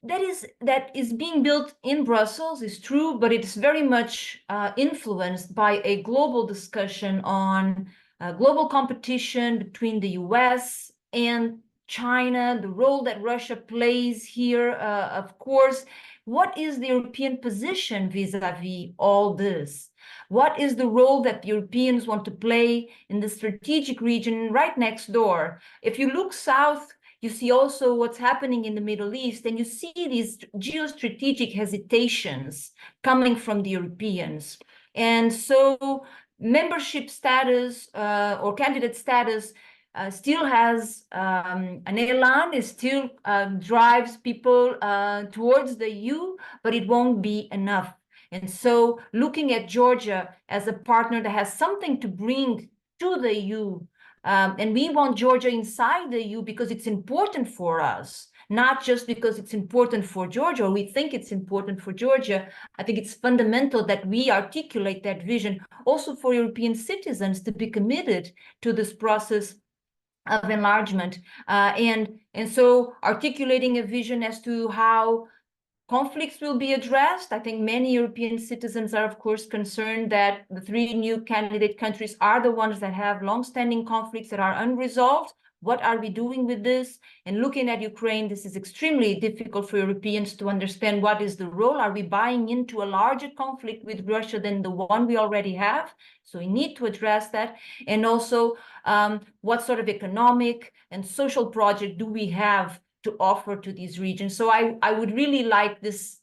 that is being built in Brussels, is true, but it's very much influenced by a global discussion on global competition between the US and China, the role that Russia plays here, of course. What is the European position vis-a-vis all this? What is the role that Europeans want to play in the strategic region right next door? If you look south, you see also what's happening in the Middle East, and you see these geostrategic hesitations coming from the Europeans. And so membership status or candidate status still has an elan, it still drives people towards the EU, but it won't be enough. And so looking at Georgia as a partner that has something to bring to the EU, and we want Georgia inside the EU because it's important for us, not just because it's important for Georgia, or we think it's important for Georgia. I think it's fundamental that we articulate that vision also for European citizens to be committed to this process of enlargement. And so articulating a vision as to how conflicts will be addressed. I think many European citizens are, of course, concerned that the 3 new candidate countries are the ones that have long-standing conflicts that are unresolved. What are we doing with this? And looking at Ukraine, this is extremely difficult for Europeans to understand what is the role. Are we buying into a larger conflict with Russia than the one we already have? So we need to address that. And also, what sort of economic and social project do we have to offer to these regions? So I would really like this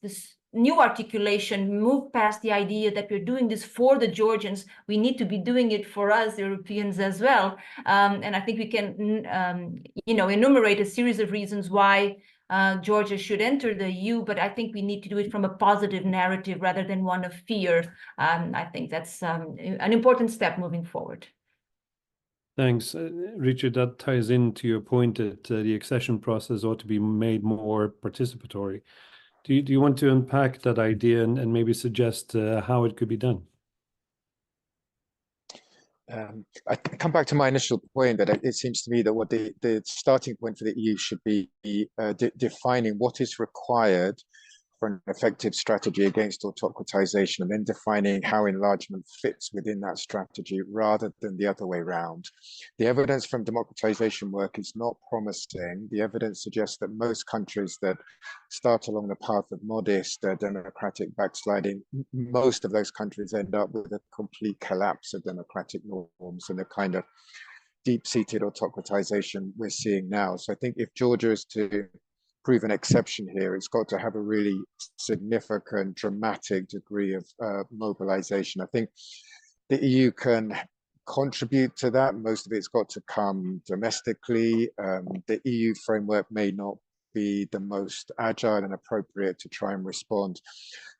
new articulation, move past the idea that we're doing this for the Georgians. We need to be doing it for us Europeans as well. And I think we can, enumerate a series of reasons why Georgia should enter the EU, but I think we need to do it from a positive narrative rather than one of fear. I think that's an important step moving forward. Thanks. Richard, that ties into your point that the accession process ought to be made more participatory. Do you want to unpack that idea and maybe suggest how it could be done? I come back to my initial point that it seems to me that what the starting point for the EU should be defining what is required for an effective strategy against autocratization, and then defining how enlargement fits within that strategy rather than the other way around. The evidence from democratization work is not promising. The evidence suggests that most countries that start along the path of modest democratic backsliding, most of those countries end up with a complete collapse of democratic norms and the kind of deep-seated autocratization we're seeing now. So I think if Georgia is to prove an exception here, it's got to have a really significant, dramatic degree of mobilization. I think the EU can contribute to that. Most of it's got to come domestically. The EU framework may not be the most agile and appropriate to try and respond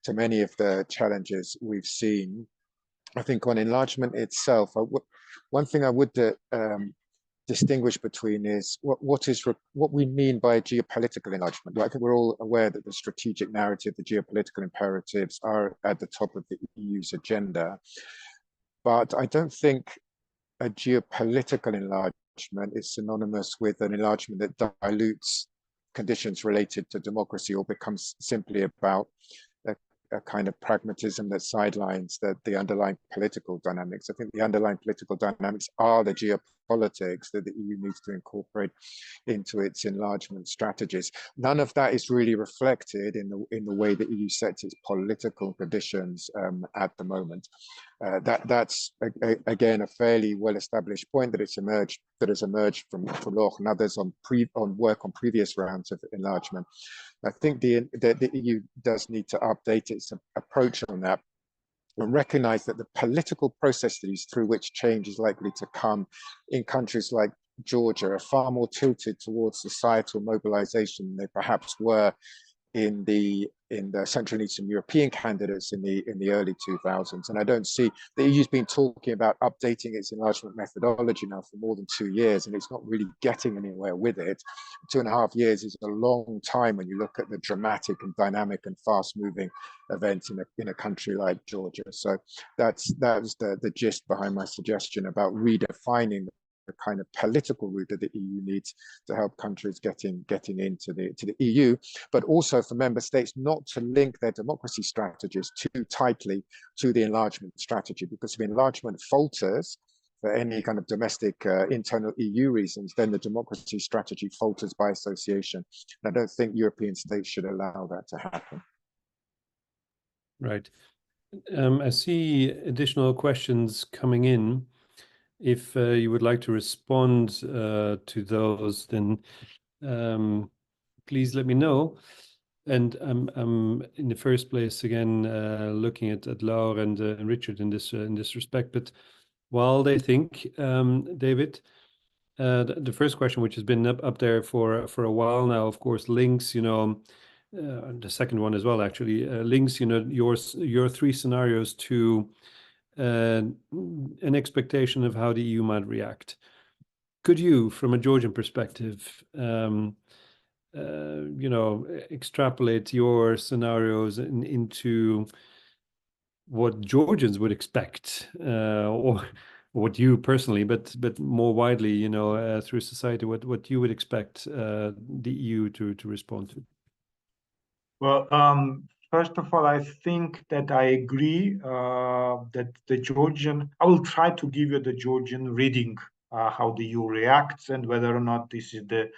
to many of the challenges we've seen. I think on enlargement itself, one thing I would distinguish between is what we mean by geopolitical enlargement. I think we're all aware that the strategic narrative, the geopolitical imperatives are at the top of the EU's agenda. But I don't think a geopolitical enlargement is synonymous with an enlargement that dilutes conditions related to democracy or becomes simply about a kind of pragmatism that sidelines the underlying political dynamics. I think the underlying political dynamics are the geopolitics that the EU needs to incorporate into its enlargement strategies. None of that is really reflected in the way the EU sets its political conditions at the moment. That's again a fairly well-established point that has emerged from Loch and others on work on previous rounds of enlargement. I think the EU does need to update its approach on that and recognize that the political processes through which change is likely to come in countries like Georgia are far more tilted towards societal mobilization than they perhaps were in the Central and Eastern European candidates in the early 2000s. And I don't see the EU's been talking about updating its enlargement methodology now for more than 2 years, and it's not really getting anywhere with it. 2.5 years is a long time when you look at the dramatic and dynamic and fast-moving events in a country like Georgia. So that was the gist behind my suggestion about redefining the kind of political route that the EU needs to help countries getting into the EU, but also for member states not to link their democracy strategies too tightly to the enlargement strategy, because if enlargement falters for any kind of domestic internal EU reasons, then the democracy strategy falters by association. And I don't think European states should allow that to happen. Right. I see additional questions coming in. If you would like to respond to those, then please let me know. And I'm in the first place again looking at Laura and Richard in this respect. But while they think, David, the first question, which has been up there for a while now, of course, links, the second one as well, actually, links, your 3 scenarios to an expectation of how the EU might react. Could you, from a Georgian perspective, extrapolate your scenarios into what Georgians would expect, or what you personally, but more widely, through society, what you would expect the EU to respond to? Well, first of all, I think that I agree that the Georgian, I will try to give you the Georgian reading, how the EU reacts and whether or not this is the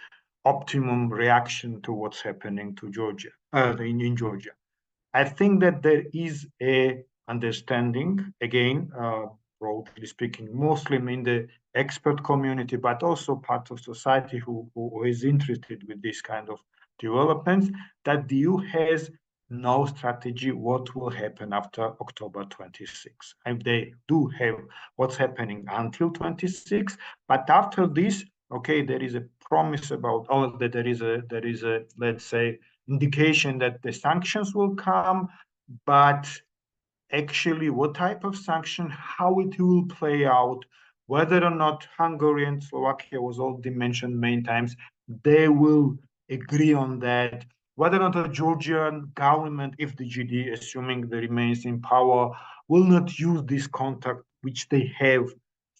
optimum reaction to what's happening to Georgia, in Georgia. I think that there is a understanding, again, broadly speaking, mostly in the expert community, but also part of society who is interested with this kind of developments, that the EU has no strategy what will happen after October 26. And they do have what's happening until 26, but after this, okay, there is a promise about, oh, that there is a let's say indication that the sanctions will come, but actually what type of sanction, how it will play out, whether or not Hungary and Slovakia was already mentioned many times, they will agree on that, whether or not the Georgian government, if the GD, assuming they remains in power, will not use this contact which they have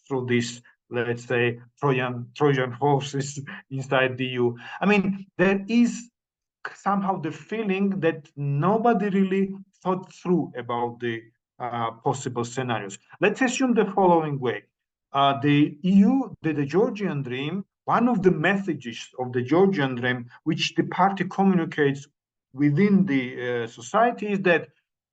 through this, let's say, Trojan horses inside the EU. I mean, there is somehow the feeling that nobody really thought through about the possible scenarios. Let's assume the following way. The EU, the Georgian Dream, one of the messages of the Georgian Dream, which the party communicates within the society, is that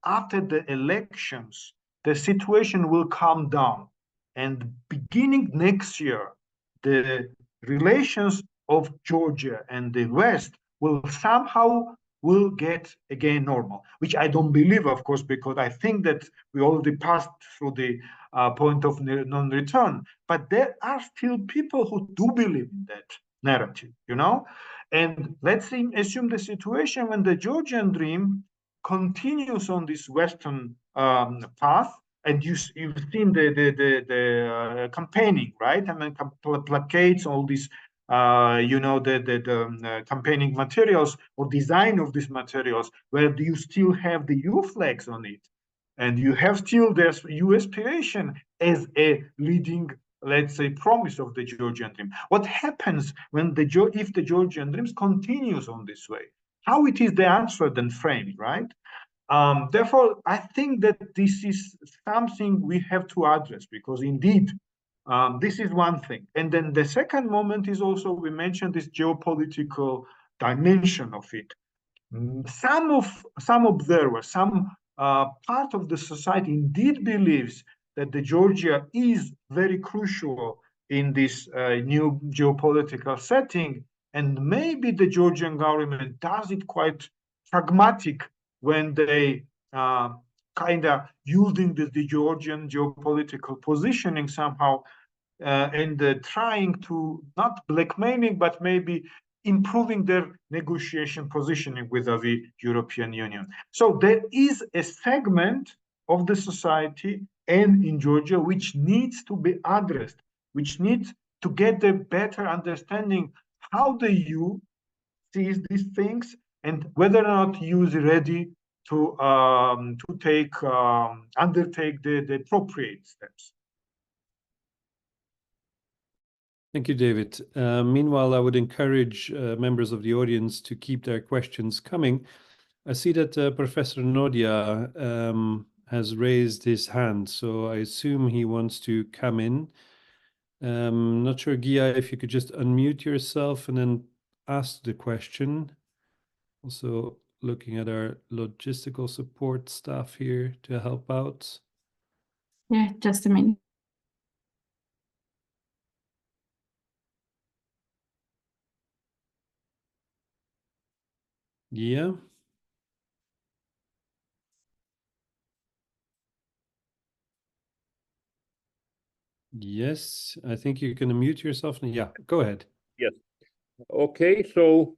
after the elections, the situation will calm down. And beginning next year, the relations of Georgia and the West will get again normal, which I don't believe, of course, because I think that we already passed through the point of non-return. But there are still people who do believe in that narrative, And let's assume the situation when the Georgian Dream continues on this Western path, and you've seen the campaigning, right? I mean, placates, all these the campaigning materials or design of these materials, where you still have the EU flags on it, and you have still this EU aspiration as a leading, let's say, promise of the Georgian Dream. What happens when if the Georgian Dream continues on this way? How it is the answer then framed, right? Therefore, I think that this is something we have to address, because indeed, this is one thing. And then the second moment is also, we mentioned this geopolitical dimension of it. Some observers, some part of the society indeed believes that the Georgia is very crucial in this new geopolitical setting, and maybe the Georgian government does it quite pragmatic when they kind of using the Georgian geopolitical positioning somehow, and trying to not blackmailing, but maybe improving their negotiation positioning with the European Union. So there is a segment of the society and in Georgia which needs to be addressed, which needs to get a better understanding how the EU sees these things, and whether or not EU is ready to undertake the appropriate steps. Thank you, David. Meanwhile, I would encourage members of the audience to keep their questions coming. I see that Professor Nodia has raised his hand, so I assume he wants to come in. Not sure, Gia, if you could just unmute yourself and then ask the question. Also looking at our logistical support staff here to help out. Yeah, just a minute. Yeah. Yes, I think you can unmute yourself. Yeah, go ahead. Yes. Okay, so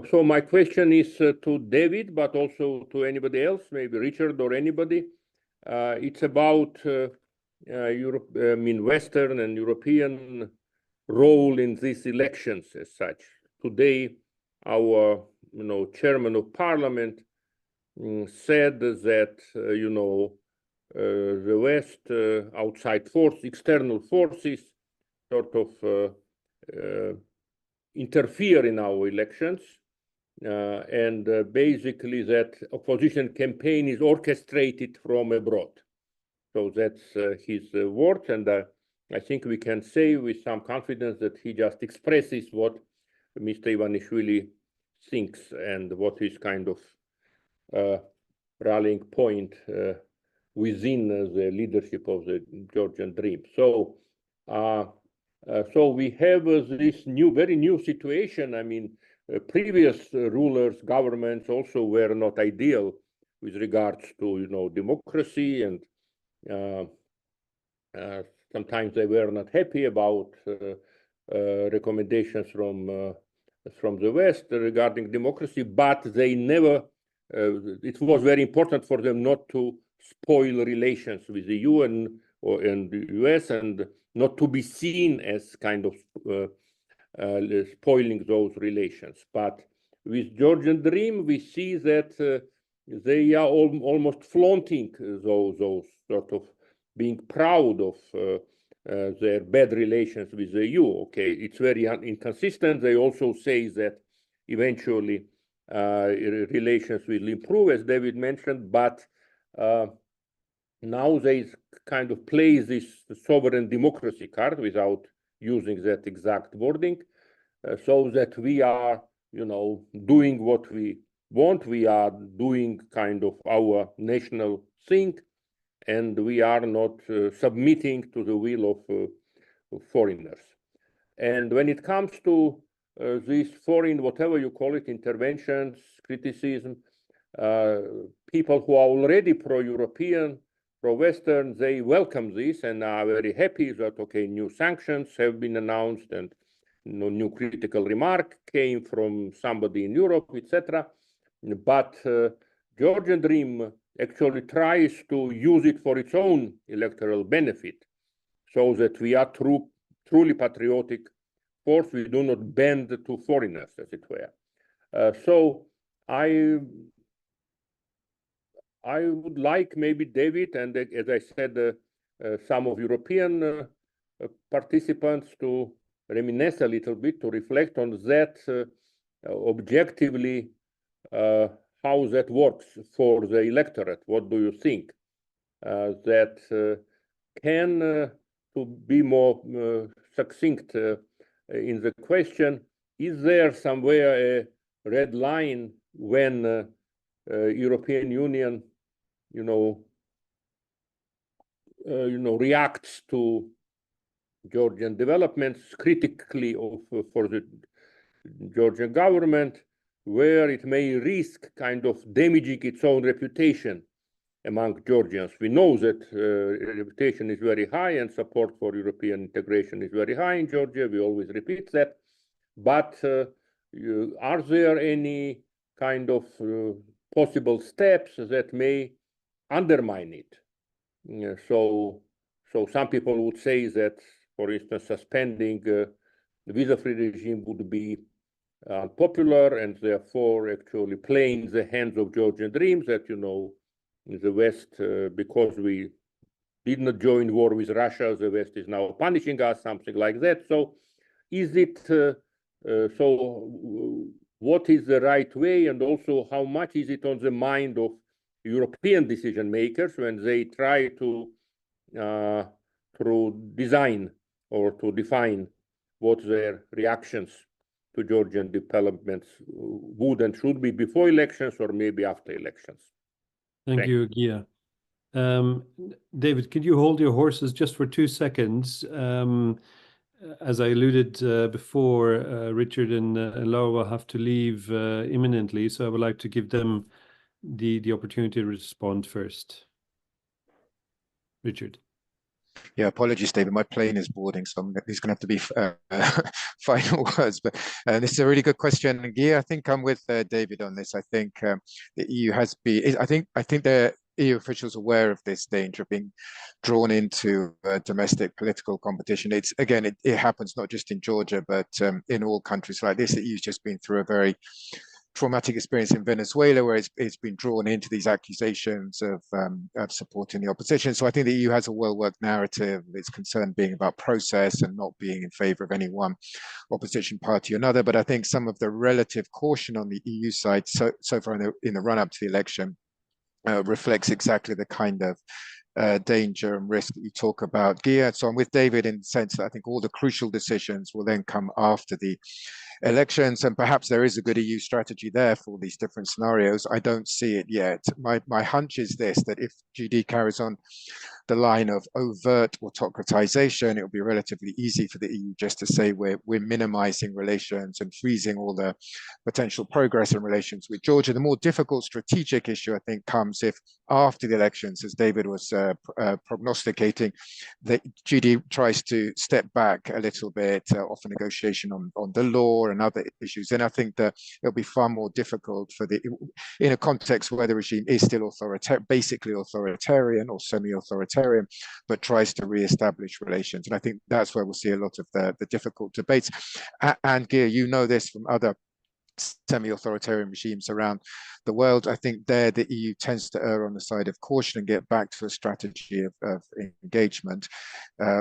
so my question is to David, but also to anybody else, maybe Richard or anybody. It's about Europe, Western and European role in these elections as such. Today, our chairman of parliament said that the West outside force, external forces, sort of interfere in our elections, and basically that opposition campaign is orchestrated from abroad. So that's his words, and I think we can say with some confidence that he just expresses what Mr. Ivanishvili thinks and what is kind of rallying point within the leadership of the Georgian Dream. So, so we have this very new situation. I mean, previous rulers, governments also were not ideal with regards to democracy, and sometimes they were not happy about recommendations from the West regarding democracy, but they never. It was very important for them not to spoil relations with the EU and the US, and not to be seen as kind of spoiling those relations. But with Georgian Dream, we see that they are almost flaunting those sort of being proud of their bad relations with the EU. Okay, it's very inconsistent. They also say that eventually relations will improve, as David mentioned, but now they kind of play this sovereign democracy card without using that exact wording, so that we are, doing what we want. We are doing kind of our national thing, and we are not submitting to the will of foreigners. And when it comes to these foreign, whatever you call it, interventions, criticism, people who are already pro-European, pro-Western, they welcome this and are very happy that, okay, new sanctions have been announced, and new critical remark came from somebody in Europe, etc. But Georgian Dream actually tries to use it for its own electoral benefit, so that we are truly patriotic force. We do not bend to foreigners, as it were. So I would like maybe David, and as I said, some of European participants to reminisce a little bit, to reflect on that objectively, how that works for the electorate. What do you think? That can, to be more succinct in the question, is there somewhere a red line when European Union, reacts to Georgian developments critically for the Georgian government, where it may risk kind of damaging its own reputation among Georgians? We know that reputation is very high and support for European integration is very high in Georgia. We always repeat that. But are there any kind of possible steps that may undermine it? So some people would say that, for instance, suspending the visa-free regime would be unpopular, and therefore actually playing the hands of Georgian dreams that, in the West, because we did not join war with Russia, the West is now punishing us, something like that. So is it, what is the right way, and also how much is it on the mind of European decision makers when they try to design or to define what their reactions to Georgian developments would and should be before elections or maybe after elections? Thank you, Gia. David, could you hold your horses just for 2 seconds? As I alluded before, Richard and Laura will have to leave imminently, so I would like to give them the opportunity to respond first. Richard. Yeah, apologies, David. My plane is boarding, so these going to have to be final words. But this is a really good question, Gia. I think I'm with David on this. I think the EU has been. I think EU officials aware of this danger of being drawn into domestic political competition? It's again, it happens not just in Georgia, but in all countries like this. The EU's just been through a very traumatic experience in Venezuela, where it's been drawn into these accusations of supporting the opposition. So I think the EU has a well-worked narrative. Its concern being about process and not being in favor of any one opposition party or another. But I think some of the relative caution on the EU side so far in the run-up to the election reflects exactly the kind of danger and risk that you talk about, Gia. So I'm with David in the sense that I think all the crucial decisions will then come after the elections, and perhaps there is a good EU strategy there for these different scenarios. I don't see it yet. My hunch is this, that if GD carries on the line of overt autocratization, it will be relatively easy for the EU just to say we're minimizing relations and freezing all the potential progress in relations with Georgia. The more difficult strategic issue, I think, comes if after the elections, as David was prognosticating, that GD tries to step back a little bit, offer negotiation on the law and other issues. And I think that it'll be far more difficult for in a context where the regime is still basically authoritarian or semi-authoritarian, but tries to re-establish relations. And I think that's where we'll see a lot of the difficult debates. And Gia, you know this from other semi-authoritarian regimes around the world. I think there the EU tends to err on the side of caution and get back to a strategy of engagement,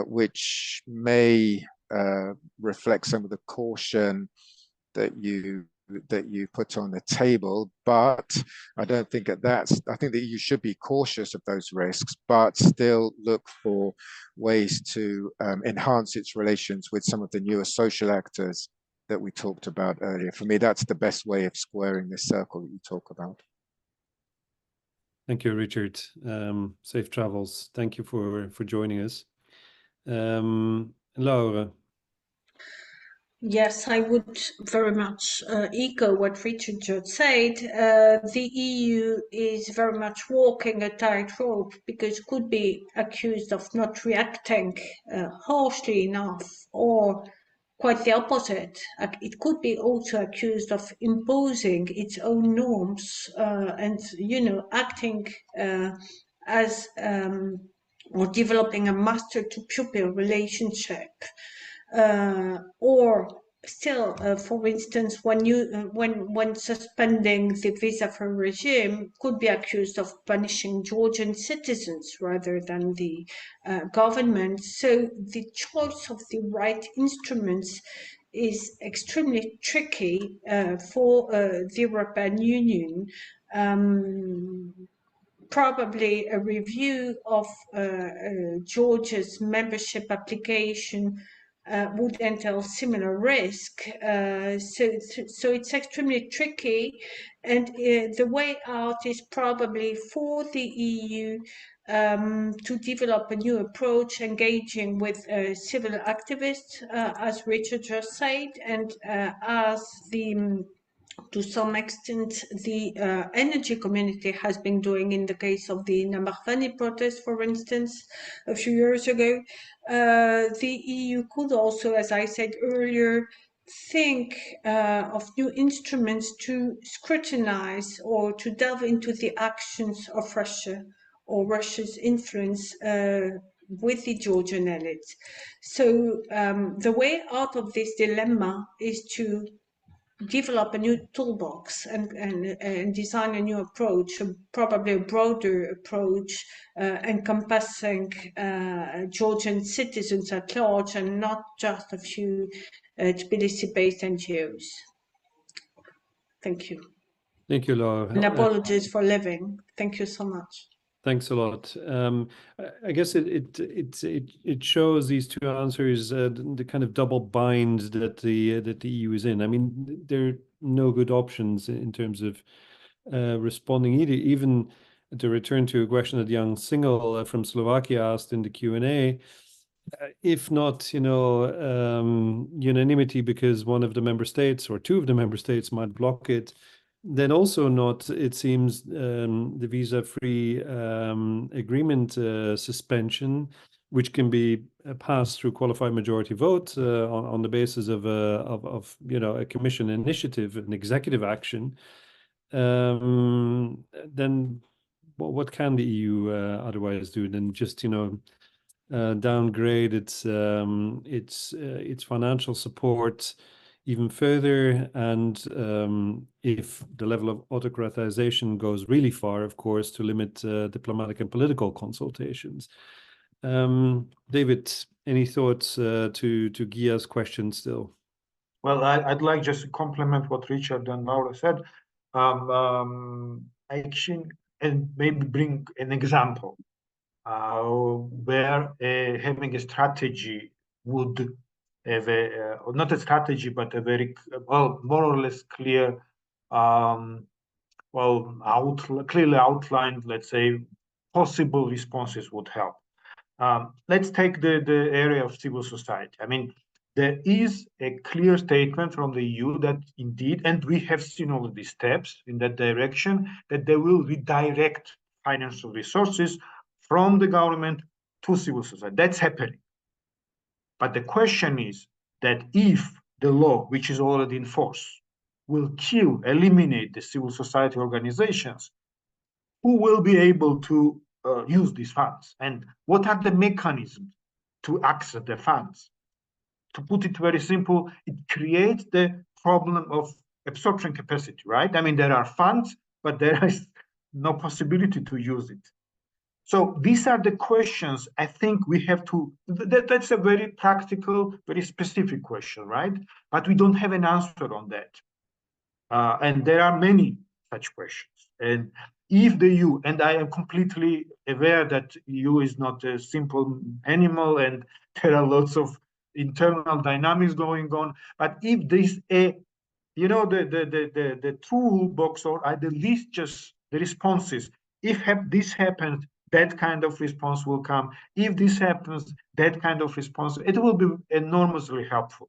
which may reflect some of the caution that you put on the table, but I don't think I think that you should be cautious of those risks, but still look for ways to enhance its relations with some of the newer social actors that we talked about earlier. For me, that's the best way of squaring this circle that you talk about. Thank you, Richard. Safe travels. Thank you for joining us. Laura. Yes, I would very much echo what Richard just said. The EU is very much walking a tightrope because it could be accused of not reacting harshly enough, or quite the opposite. It could be also accused of imposing its own norms and, acting as or developing a master-to-pupil relationship. Or still, for instance, when suspending the visa for regime, could be accused of punishing Georgian citizens rather than the government. So the choice of the right instruments is extremely tricky for the European Union. Probably a review of Georgia's membership application would entail similar risk. So it's extremely tricky, and the way out is probably for the EU to develop a new approach, engaging with civil activists, as Richard just said, and as to some extent, the energy community has been doing in the case of the Namarfani protest, for instance, a few years ago. The EU could also, as I said earlier, think of new instruments to scrutinize or to delve into the actions of Russia or Russia's influence with the Georgian elite. So the way out of this dilemma is to develop a new toolbox and design a new approach, probably a broader approach encompassing Georgian citizens at large and not just a few Tbilisi-based NGOs. Thank you. Thank you, Laura. And apologies for leaving. Thank you so much. Thanks a lot. I guess it shows, these two answers, the kind of double bind that the EU is in. I mean, there are no good options in terms of responding either. Even to return to a question that Young Single from Slovakia asked in the Q&A, if not, unanimity because one of the member states or two of the member states might block it, then also not, it seems, the visa-free agreement suspension, which can be passed through qualified majority vote on the basis of a commission initiative, an executive action, then what can the EU otherwise do than just, you know, downgrade its financial support even further, and if the level of autocratization goes really far, of course, to limit diplomatic and political consultations. David, any thoughts to Gia's question still? Well, I'd like just to complement what Richard and Laura said. Action, and maybe bring an example where having a strategy would have a, not a strategy, but a very, well, more or less clear, clearly outlined, let's say, possible responses would help. Let's take the area of civil society. I mean, there is a clear statement from the EU that indeed, and we have seen all of these steps in that direction, that they will redirect financial resources from the government to civil society. That's happening. But the question is that if the law, which is already in force, will eliminate the civil society organizations, who will be able to use these funds? And what are the mechanisms to access the funds? To put it very simple, it creates the problem of absorption capacity, right? I mean, there are funds, but there is no possibility to use it. So these are the questions I think we have to, that's a very practical, very specific question, right? But we don't have an answer on that. And there are many such questions. And if the EU, and I am completely aware that EU is not a simple animal and there are lots of internal dynamics going on, but if this you know, the toolbox, or at the least just the responses, if this happens, that kind of response will come. If this happens, that kind of response, it will be enormously helpful.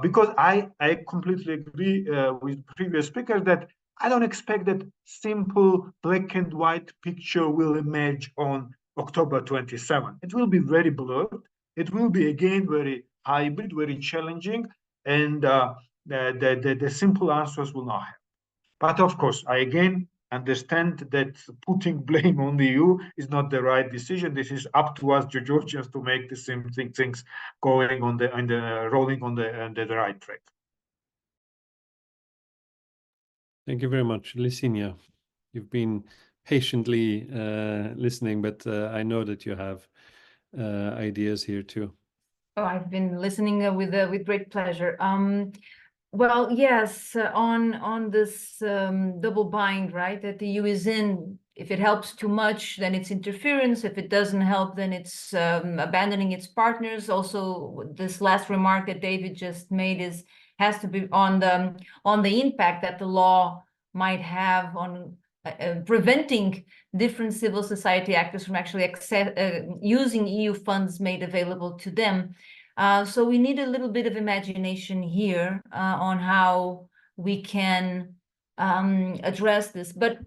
Because I completely agree with previous speakers that I don't expect that simple black and white picture will emerge on October 27. It will be very blurred. It will be, again, very hybrid, very challenging, and the simple answers will not happen. But of course, I again understand that putting blame on the EU is not the right decision. This is up to us, Georgians, to make the same things going on rolling on the right track. Thank you very much, Licinia. You've been patiently listening, but I know that you have ideas here too. Oh, I've been listening with great pleasure. Well, yes, on this double bind, right, that the EU is in. If it helps too much, then it's interference. If it doesn't help, then it's abandoning its partners. Also, this last remark that David just made has to be on the impact that the law might have on preventing different civil society actors from actually using EU funds made available to them. So we need a little bit of imagination here on how we can address this. But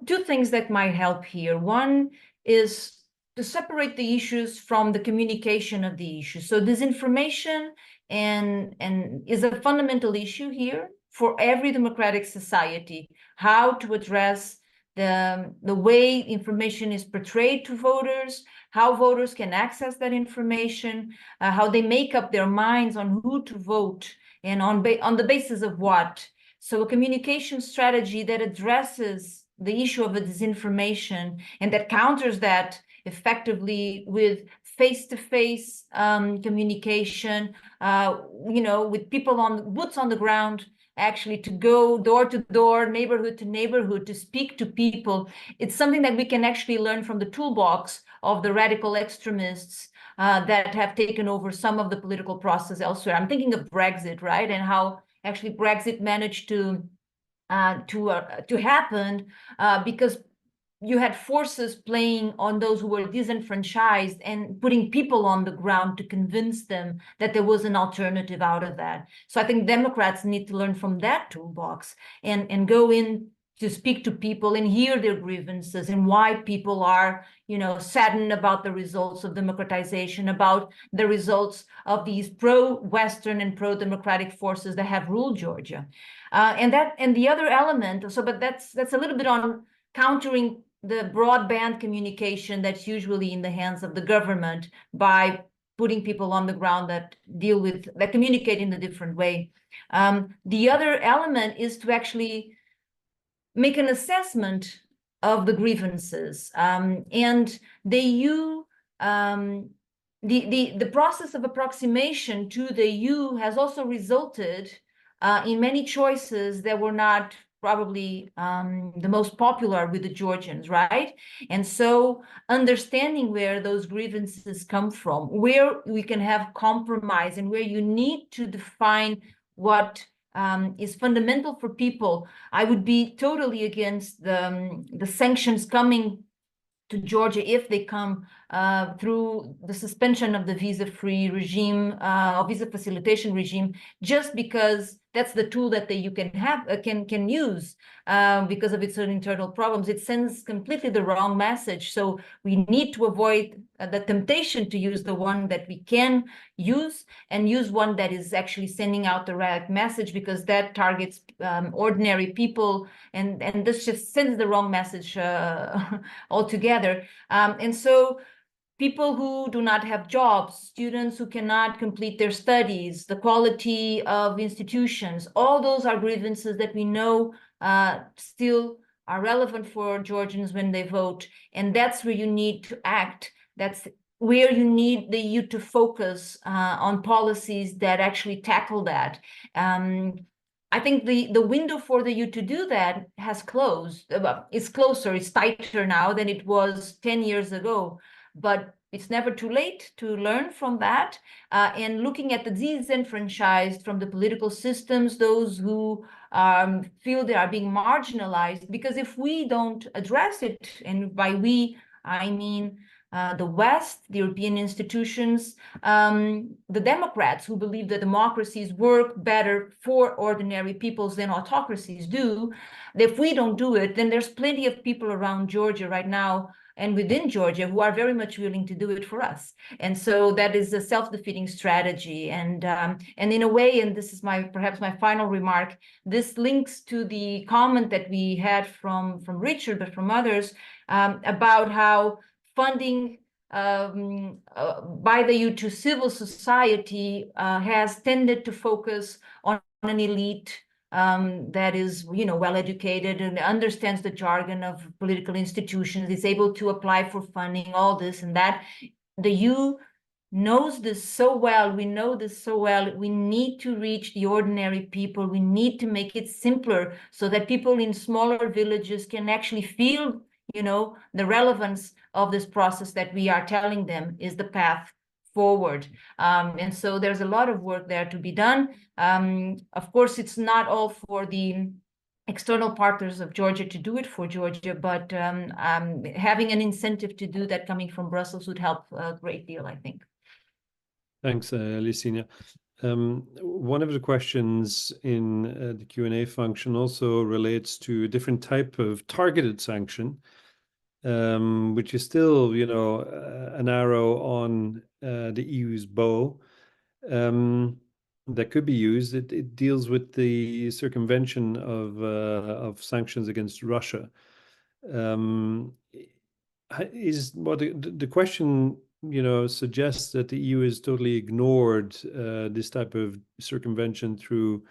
two things that might help here. One is to separate the issues from the communication of the issue. So disinformation and is a fundamental issue here for every democratic society. How to address the way information is portrayed to voters, how voters can access that information, how they make up their minds on who to vote and on the basis of what. So a communication strategy that addresses the issue of the disinformation and that counters that effectively with face-to-face communication, with people on boots on the ground, actually to go door to door, neighborhood to neighborhood, to speak to people. It's something that we can actually learn from the toolbox of the radical extremists that have taken over some of the political process elsewhere. I'm thinking of Brexit, right? And how actually Brexit managed to happen because you had forces playing on those who were disenfranchised and putting people on the ground to convince them that there was an alternative out of that. So I think Democrats need to learn from that toolbox and go in to speak to people and hear their grievances and why people are, saddened about the results of democratization, about the results of these pro-Western and pro-democratic forces that have ruled Georgia. And the other element, but that's a little bit on countering the broadband communication that's usually in the hands of the government by putting people on the ground that communicate in a different way. The other element is to actually make an assessment of the grievances, and the process of approximation to the EU has also resulted in many choices that were not probably the most popular with the Georgians, right? And so understanding where those grievances come from, where we can have compromise, and where you need to define what is fundamental for people. I would be totally against the sanctions coming to Georgia if they come through the suspension of the visa-free regime, visa facilitation regime, just because that's the tool that you can use because of its own internal problems. It sends completely the wrong message. So we need to avoid the temptation to use the one that we can use, and use one that is actually sending out the right message, because that targets ordinary people, and this just sends the wrong message altogether. And so people who do not have jobs, students who cannot complete their studies, the quality of institutions, all those are grievances that we know still are relevant for Georgians when they vote. And that's where you need to act. That's where you need the EU to focus on policies that actually tackle that. I think the window for the EU to do that has closed. It's closer, it's tighter now than it was 10 years ago. But it's never too late to learn from that. And looking at the disenfranchised from the political systems, those who feel they are being marginalized, because if we don't address it, and by we, I mean the West, the European institutions, the Democrats who believe that democracies work better for ordinary peoples than autocracies do, if we don't do it, then there's plenty of people around Georgia right now and within Georgia who are very much willing to do it for us. And so that is a self-defeating strategy. And in a way, and this is perhaps my final remark, this links to the comment that we had from Richard, but from others, about how funding by the EU to civil society has tended to focus on an elite that is, well educated and understands the jargon of political institutions, is able to apply for funding, all this and that. The EU knows this so well. We know this so well. We need to reach the ordinary people. We need to make it simpler so that people in smaller villages can actually feel, the relevance of this process that we are telling them is the path forward. And so there's a lot of work there to be done. Of course, it's not all for the external partners of Georgia to do it for Georgia, but having an incentive to do that coming from Brussels would help a great deal, I think. Thanks, Licinia. One of the questions in the Q&A function also relates to a different type of targeted sanction, which is still, an arrow on the EU's bow that could be used. It deals with the circumvention of sanctions against Russia. The question, suggests that the EU has totally ignored this type of circumvention through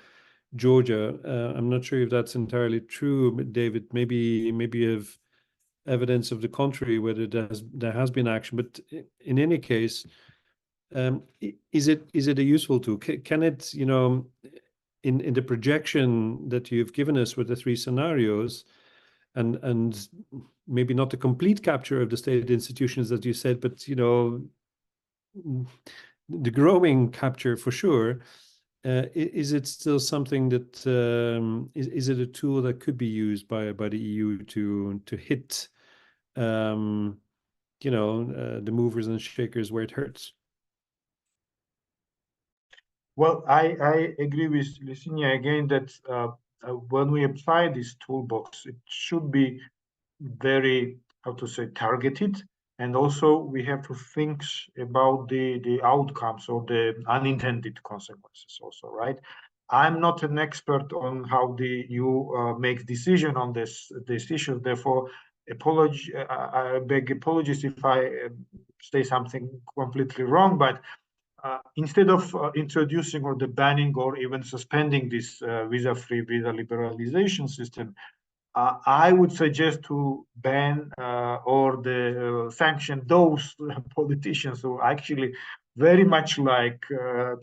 Georgia. I'm not sure if that's entirely true, but David, maybe you have evidence of the contrary, whether there has been action. But in any case, is it a useful tool? Can it, in the projection that you've given us with the three scenarios, and maybe not the complete capture of the state institutions that you said, but the growing capture for sure, is it still something that is it a tool that could be used by the EU to hit the movers and shakers where it hurts? Well, I agree with Licinia again that when we apply this toolbox, it should be very, targeted. And also we have to think about the outcomes or the unintended consequences also, right? I'm not an expert on how the EU makes decision on this issue. Therefore, I beg apologies if I say something completely wrong, but instead of introducing or the banning or even suspending this visa-free, visa liberalization system, I would suggest to ban or sanction those politicians who actually very much like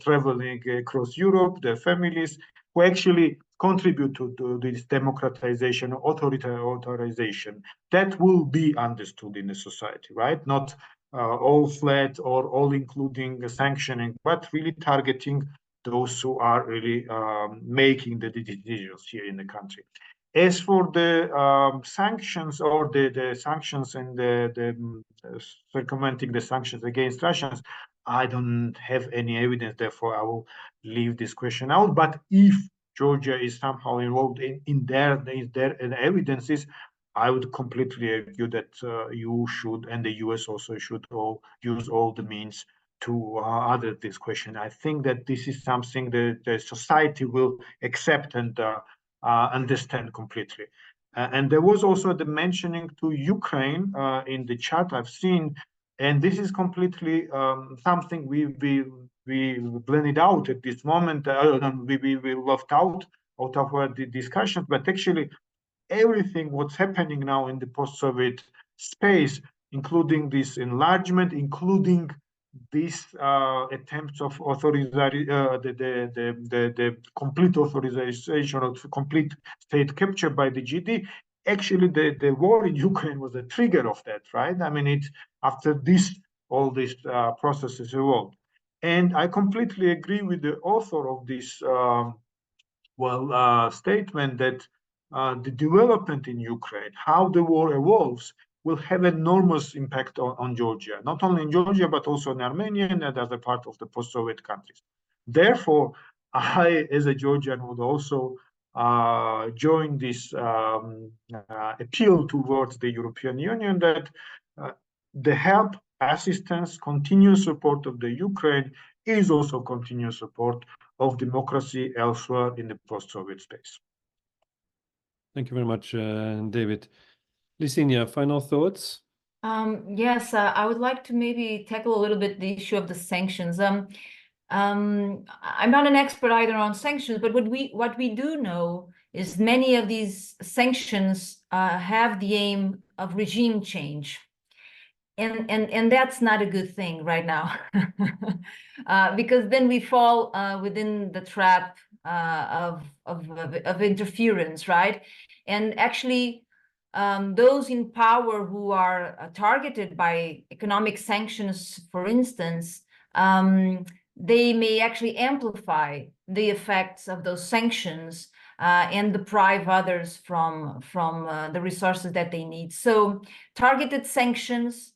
traveling across Europe, their families, who actually contribute to this democratization, authorization. That will be understood in the society, right? Not all flat or all including sanctioning, but really targeting those who are really making the decisions here in the country. As for the sanctions or the sanctions and the circumventing the sanctions against Russians, I don't have any evidence, therefore I will leave this question out. But if Georgia is somehow involved in their evidences, I would completely argue that you should, and the US also should use all the means to answer this question. I think that this is something that the society will accept and understand completely. And there was also the mentioning to Ukraine in the chat I've seen, and this is completely something we blended out at this moment. We left out of our discussions, but actually everything what's happening now in the post-Soviet space, including this enlargement, including these attempts of the complete authorization of complete state capture by the GD, actually the war in Ukraine was a trigger of that, right? I mean, after all these processes evolved. And I completely agree with the author of this statement that the development in Ukraine, how the war evolves, will have enormous impact on Georgia, not only in Georgia, but also in Armenia and other part of the post-Soviet countries. Therefore, I, as a Georgian, would also join this appeal towards the European Union that the help, assistance, continuous support of the Ukraine is also continuous support of democracy elsewhere in the post-Soviet space. Thank you very much, David. Lisinia, final thoughts? Yes, I would like to maybe tackle a little bit the issue of the sanctions. I'm not an expert either on sanctions, but what we do know is many of these sanctions have the aim of regime change. And that's not a good thing right now, because then we fall within the trap of interference, right? And actually, those in power who are targeted by economic sanctions, for instance, they may actually amplify the effects of those sanctions and deprive others from the resources that they need. So targeted sanctions,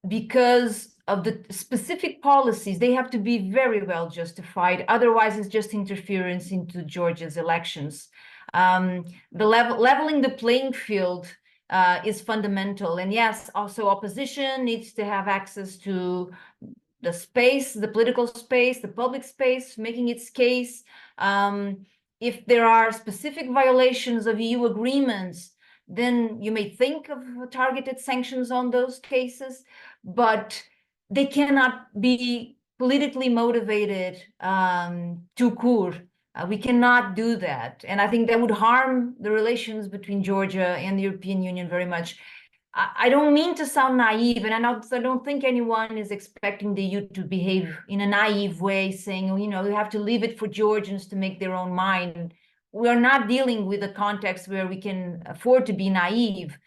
because of the specific policies, they have to be very well justified. Otherwise, it's just interference into Georgia's elections. Leveling the playing field is fundamental. And yes, also opposition needs to have access to the space, the political space, the public space, making its case. If there are specific violations of EU agreements, then you may think of targeted sanctions on those cases, but they cannot be politically motivated tout court. We cannot do that. And I think that would harm the relations between Georgia and the European Union very much. I don't mean to sound naive, and I don't think anyone is expecting the EU to behave in a naive way, saying, you know, we have to leave it for Georgians to make their own mind. We're not dealing with a context where we can afford to be naive,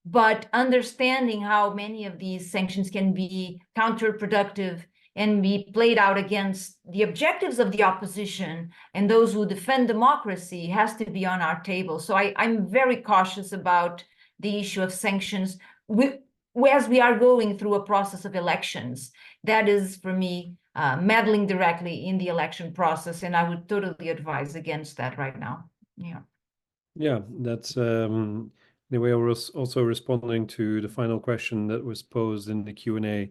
but understanding how many of these sanctions can be counterproductive and be played out against the objectives of the opposition and those who defend democracy has to be on our table. So I'm very cautious about the issue of sanctions as we are going through a process of elections. That is, for me, meddling directly in the election process, and I would totally advise against that right now. Yeah, that's the way I was also responding to the final question that was posed in the Q&A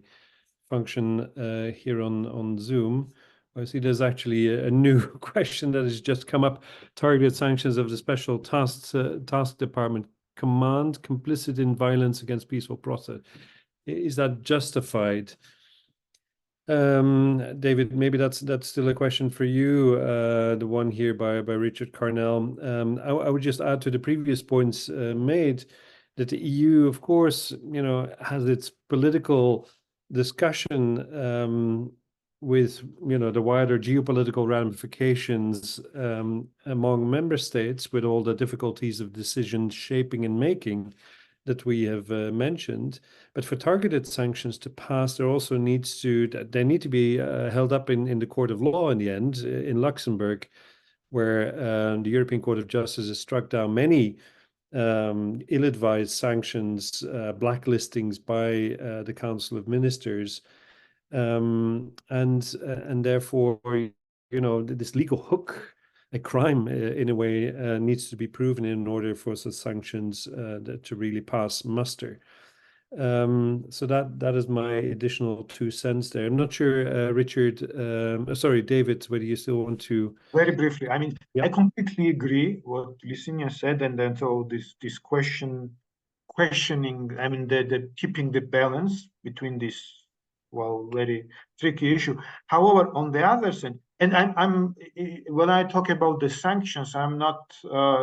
function here on Zoom. I see there's actually a new question that has just come up. Targeted sanctions of the Special Task Department command complicit in violence against peaceful protest. Is that justified? David, maybe that's still a question for you, the one here by Richard Carnell. I would just add to the previous points made that the EU, of course, has its political discussion with the wider geopolitical ramifications among member states, with all the difficulties of decision shaping and making that we have mentioned. But for targeted sanctions to pass, they need to be held up in the court of law in the end, in Luxembourg, where the European Court of Justice has struck down many ill-advised sanctions, blacklistings by the Council of Ministers, and therefore, this legal hook, a crime in a way, needs to be proven in order for such sanctions to really pass muster. So that is my additional 2 cents there. I'm not sure, David, whether you still want to. Very briefly, I mean, Yeah. I completely agree what Licinia said, and then so this questioning, I mean, the keeping the balance between this, very tricky issue. However, on the other side, and I'm when I talk about the sanctions, I'm not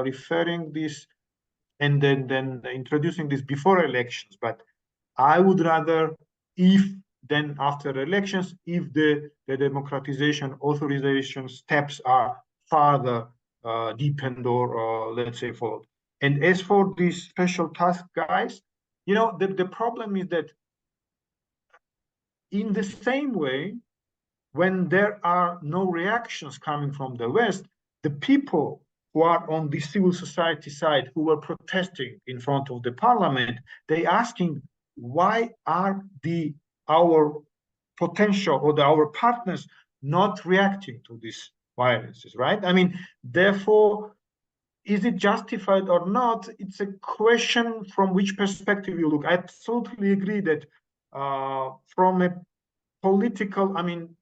referring this and then introducing this before elections, but I would rather, if then after elections, if the democratization authorization steps are further deepened or let's say followed. And as for these special task guys, the problem is that in the same way, when there are no reactions coming from the West, the people who are on the civil society side, who were protesting in front of the parliament, they asking, why are our potential or our partners not reacting to these violences, right? I mean, therefore, is it justified or not? It's a question from which perspective you look. I absolutely agree that from a political, I mean,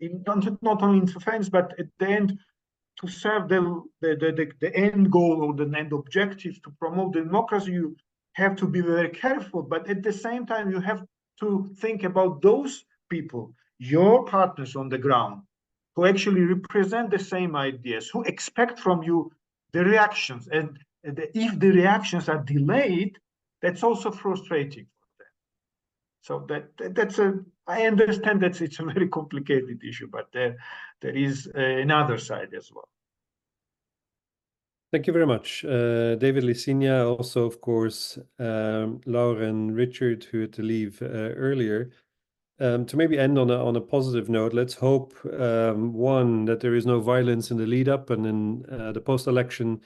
not only interference, but at the end, to serve the end goal or the end objective to promote democracy, you have to be very careful. But at the same time, you have to think about those people, your partners on the ground, who actually represent the same ideas, who expect from you the reactions. And if the reactions are delayed, that's also frustrating for them. So that's I understand that it's a very complicated issue, but there is another side as well. Thank you very much. David, Licinia, also, of course, Laura and Richard, who had to leave earlier. To maybe end on a positive note, let's hope, one, that there is no violence in the lead up and in the post-election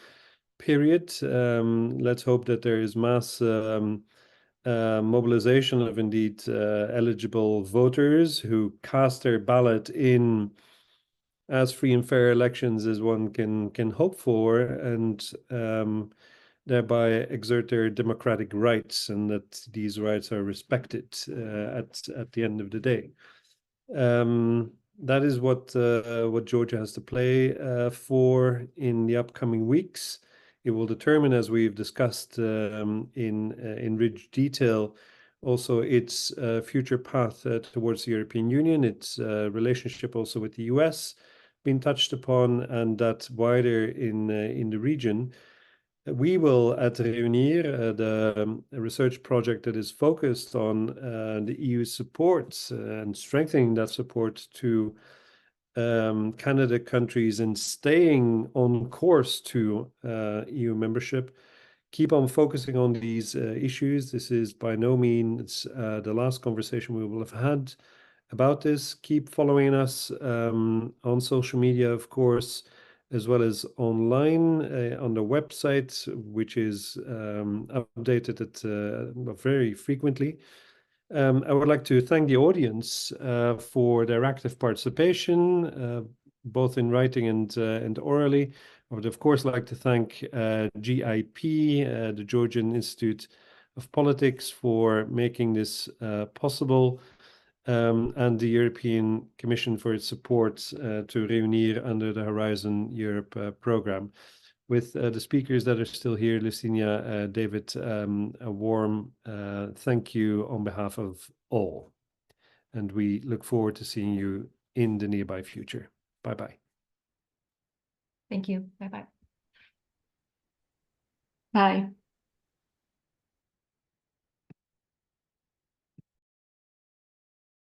period. Let's hope that there is mass mobilization of indeed eligible voters who cast their ballot in as free and fair elections as one can hope for, and thereby exert their democratic rights, and that these rights are respected at the end of the day. That is what Georgia has to play for in the upcoming weeks. It will determine, as we've discussed in rich detail, also its future path towards the European Union, its relationship also with the US, been touched upon, and that wider in the region. We will at REUNIR, the research project that is focused on the EU support and strengthening that support to candidate countries and staying on course to EU membership, keep on focusing on these issues. This is by no means the last conversation we will have had about this. Keep following us on social media, of course, as well as online on the website, which is updated very frequently. I would like to thank the audience for their active participation, both in writing and orally. I would, of course, like to thank GIP, the Georgian Institute of Politics, for making this possible, and the European Commission for its support to REUNIR under the Horizon Europe program. with the speakers that are still here, Lucinia, David, a warm thank you on behalf of all. And we look forward to seeing you in the nearby future. Bye-bye. Thank you. Bye-bye. Bye.